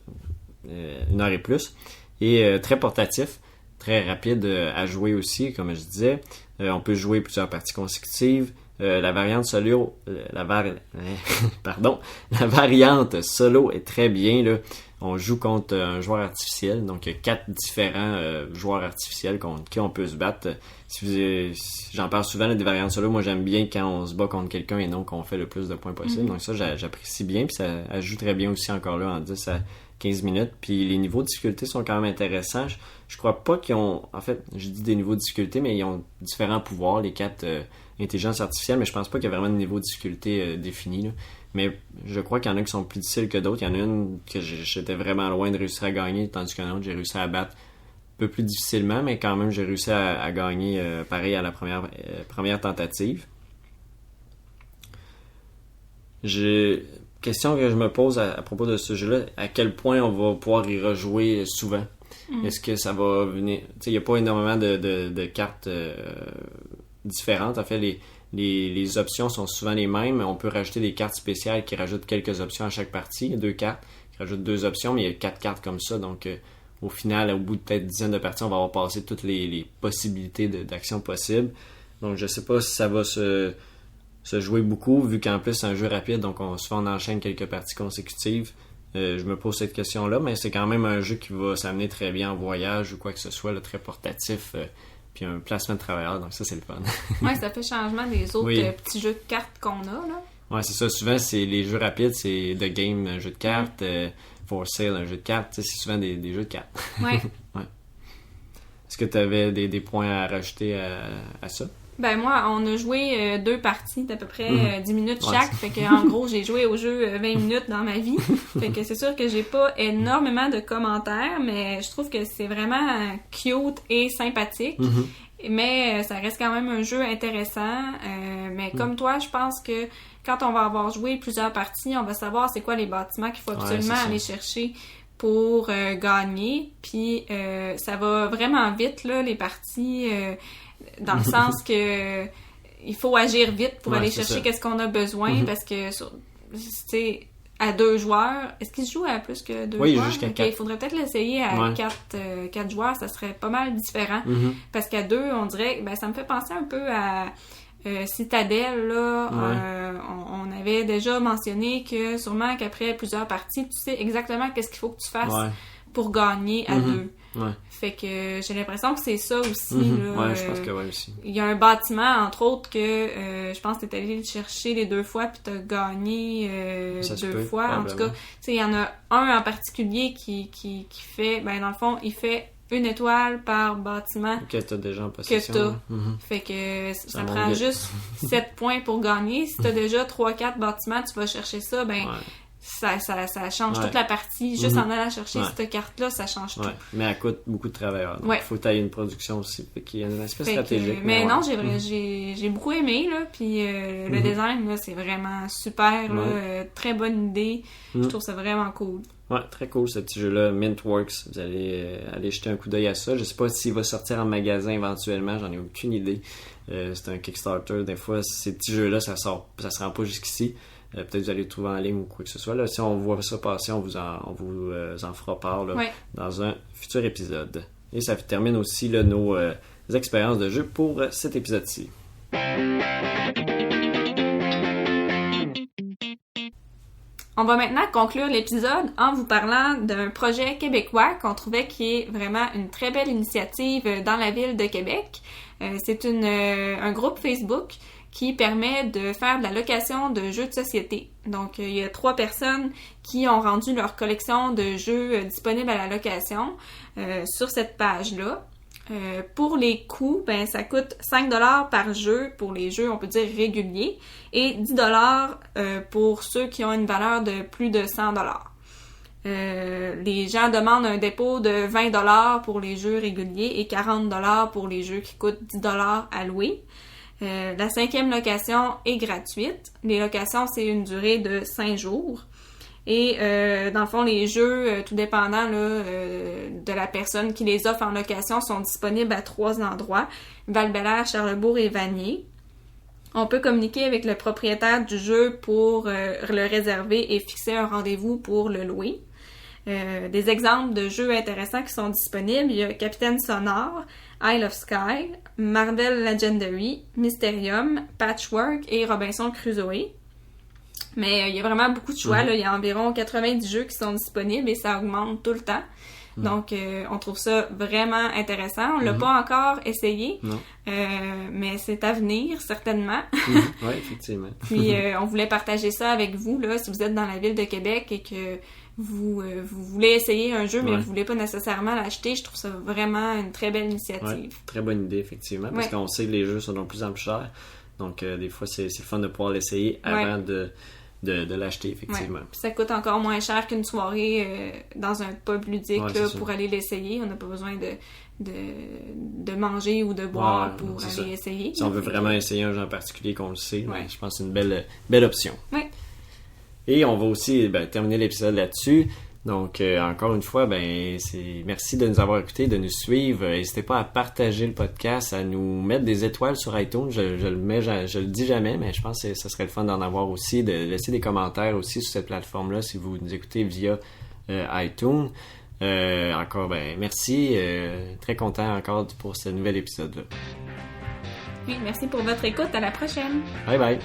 S1: 1 heure et plus. Et très portatif, très rapide à jouer aussi, comme je disais. On peut jouer plusieurs parties consécutives. La variante solo, la variante solo est très bien, là. On joue contre un joueur artificiel, donc il y a 4 différents joueurs artificiels contre qui on peut se battre. J'en parle souvent là, des variantes solo, moi j'aime bien quand on se bat contre quelqu'un et non qu'on fait le plus de points possible. Donc ça j'apprécie bien, puis ça joue très bien aussi encore là en 10 à 15 minutes. Puis les niveaux de difficulté sont quand même intéressants. Je crois pas qu'ils ont, en fait, je dis des niveaux de difficulté, mais ils ont différents pouvoirs, les 4 intelligences artificielles, mais je pense pas qu'il y a vraiment de niveau de difficulté défini, là. Mais je crois qu'il y en a qui sont plus difficiles que d'autres. Il y en a une que j'étais vraiment loin de réussir à gagner, tandis qu'une autre, j'ai réussi à battre un peu plus difficilement, mais quand même, j'ai réussi à gagner pareil à la première tentative. Question que je me pose à propos de ce jeu-là, à quel point on va pouvoir y rejouer souvent? Est-ce que ça va venir... Tu sais, il n'y a pas énormément de cartes différentes. En fait, les options sont souvent les mêmes. On peut rajouter des cartes spéciales qui rajoutent quelques options à chaque partie. Il y a 2 cartes qui rajoutent 2 options, mais il y a 4 cartes comme ça. Donc, au final, au bout de peut-être dizaines de parties, on va avoir passé toutes les possibilités d'action possibles. Donc, je sais pas si ça va se jouer beaucoup, vu qu'en plus, c'est un jeu rapide. Donc, souvent, on enchaîne quelques parties consécutives. Je me pose cette question-là, mais c'est quand même un jeu qui va s'amener très bien en voyage ou quoi que ce soit, là, très portatif. Puis un placement de travailleurs, donc ça, c'est le fun.
S2: Ouais, ça fait changement des autres petits jeux de cartes qu'on a, là.
S1: Ouais, c'est ça. Souvent, c'est les jeux rapides, c'est The Game, un jeu de cartes, For Sale, un jeu de cartes. C'est souvent des jeux de cartes.
S2: Ouais.
S1: Ouais. Est-ce que tu avais des points à rajouter à ça?
S2: Ben moi, on a joué 2 parties d'à peu près 10 minutes chaque. Fait que en gros, j'ai joué au jeu 20 minutes dans ma vie. Fait que c'est sûr que j'ai pas énormément de commentaires, mais je trouve que c'est vraiment cute et sympathique. Mais ça reste quand même un jeu intéressant. Mais comme toi, je pense que quand on va avoir joué plusieurs parties, on va savoir c'est quoi les bâtiments qu'il faut absolument aller chercher pour gagner. Puis ça va vraiment vite, là, les parties... dans le sens que il faut agir vite pour aller chercher qu'est-ce qu'on a besoin, parce que c'est à 2 joueurs. Est-ce qu'il se joue à plus que 2 joueurs?
S1: Oui, jusqu'à 4.
S2: Il faudrait peut-être l'essayer à 4 joueurs, ça serait pas mal différent. Parce qu'à 2, on dirait, ben ça me fait penser un peu à Citadel, là. On avait déjà mentionné que sûrement qu'après plusieurs parties, tu sais exactement qu'est-ce qu'il faut que tu fasses pour gagner à 2.
S1: Ouais.
S2: Fait que j'ai l'impression que c'est ça aussi. Là,
S1: je pense que oui aussi. Il
S2: y a un bâtiment, entre autres, que je pense que t'es allé le chercher les 2 fois puis t'as gagné 2 fois. En tout cas, tu sais, il y en a un en particulier qui fait, ben dans le fond, il fait 1 étoile par bâtiment
S1: que t'as déjà en possession.
S2: Fait que ça prend juste 7 points pour gagner. Si t'as déjà 3-4 bâtiments, tu vas chercher ça, ben... Ça change toute la partie. Juste en allant chercher cette carte-là, ça change tout.
S1: Mais elle coûte beaucoup de travailleurs. Donc il faut que tu aies une production aussi. Fait qu'il y a un aspect stratégique.
S2: Mais non, j'ai beaucoup aimé. Là, puis le design, là, c'est vraiment super. Là, très bonne idée. Je trouve ça vraiment cool.
S1: Ouais, très cool ce petit jeu-là. Mintworks. Vous allez aller jeter un coup d'œil à ça. Je sais pas s'il va sortir en magasin éventuellement. J'en ai aucune idée. C'est un Kickstarter. Des fois, ces petits jeux-là, ça se rend pas jusqu'ici. Peut-être que vous allez le trouver en ligne ou quoi que ce soit. Là, si on voit ça passer, on vous en fera part là, dans un futur épisode. Et ça termine aussi là, nos expériences de jeu pour cet
S2: On va maintenant conclure l'épisode en vous parlant d'un projet québécois qu'on trouvait qui est vraiment une très belle initiative dans la ville de Québec. C'est un groupe Facebook qui permet de faire de la location de jeux de société. Donc, il y a 3 personnes qui ont rendu leur collection de jeux disponibles à la location sur cette page-là. Pour les coûts, ça coûte 5$ par jeu pour les jeux, on peut dire réguliers, et 10$ pour ceux qui ont une valeur de plus de 100$. Les gens demandent un dépôt de 20$ pour les jeux réguliers et 40$ pour les jeux qui coûtent 10$ à louer. La 5e location est gratuite. Les locations, c'est une durée de 5 jours. Et dans le fond, les jeux, tout dépendant là, de la personne qui les offre en location, sont disponibles à 3 endroits, Val-Bélair, Charlesbourg et Vanier. On peut communiquer avec le propriétaire du jeu pour le réserver et fixer un rendez-vous pour le louer. Des exemples de jeux intéressants qui sont disponibles, il y a Capitaine Sonore, Isle of Sky, Marvel Legendary, Mysterium, Patchwork et Robinson Crusoe. Mais il y a vraiment beaucoup de choix, là. Il y a environ 90 jeux qui sont disponibles et ça augmente tout le temps. Donc, on trouve ça vraiment intéressant. On l'a pas encore essayé, mais c'est à venir, certainement.
S1: Oui, effectivement.
S2: Puis, on voulait partager ça avec vous, là, si vous êtes dans la ville de Québec et que vous voulez essayer un jeu, mais vous voulez pas nécessairement l'acheter. Je trouve ça vraiment une très belle initiative. Ouais,
S1: très bonne idée, effectivement, parce qu'on sait que les jeux sont de plus en plus chers. Donc, des fois, c'est le fun de pouvoir l'essayer avant de l'acheter, effectivement.
S2: Puis ça coûte encore moins cher qu'une soirée dans un pub ludique là, pour aller l'essayer. On n'a pas besoin de manger ou de boire pour aller essayer.
S1: Si on veut vraiment essayer un jeu en particulier, qu'on le sait, je pense que c'est une belle option.
S2: Ouais.
S1: Et on va aussi terminer l'épisode là-dessus. Donc, encore une fois, merci de nous avoir écoutés, de nous suivre. N'hésitez pas à partager le podcast, à nous mettre des étoiles sur iTunes. Je le dis jamais, mais je pense que ce serait le fun d'en avoir aussi, de laisser des commentaires aussi sur cette plateforme-là si vous nous écoutez via iTunes. Encore, merci. Très content encore pour ce nouvel épisode-là.
S2: Oui, merci pour votre écoute. À la prochaine.
S1: Bye bye.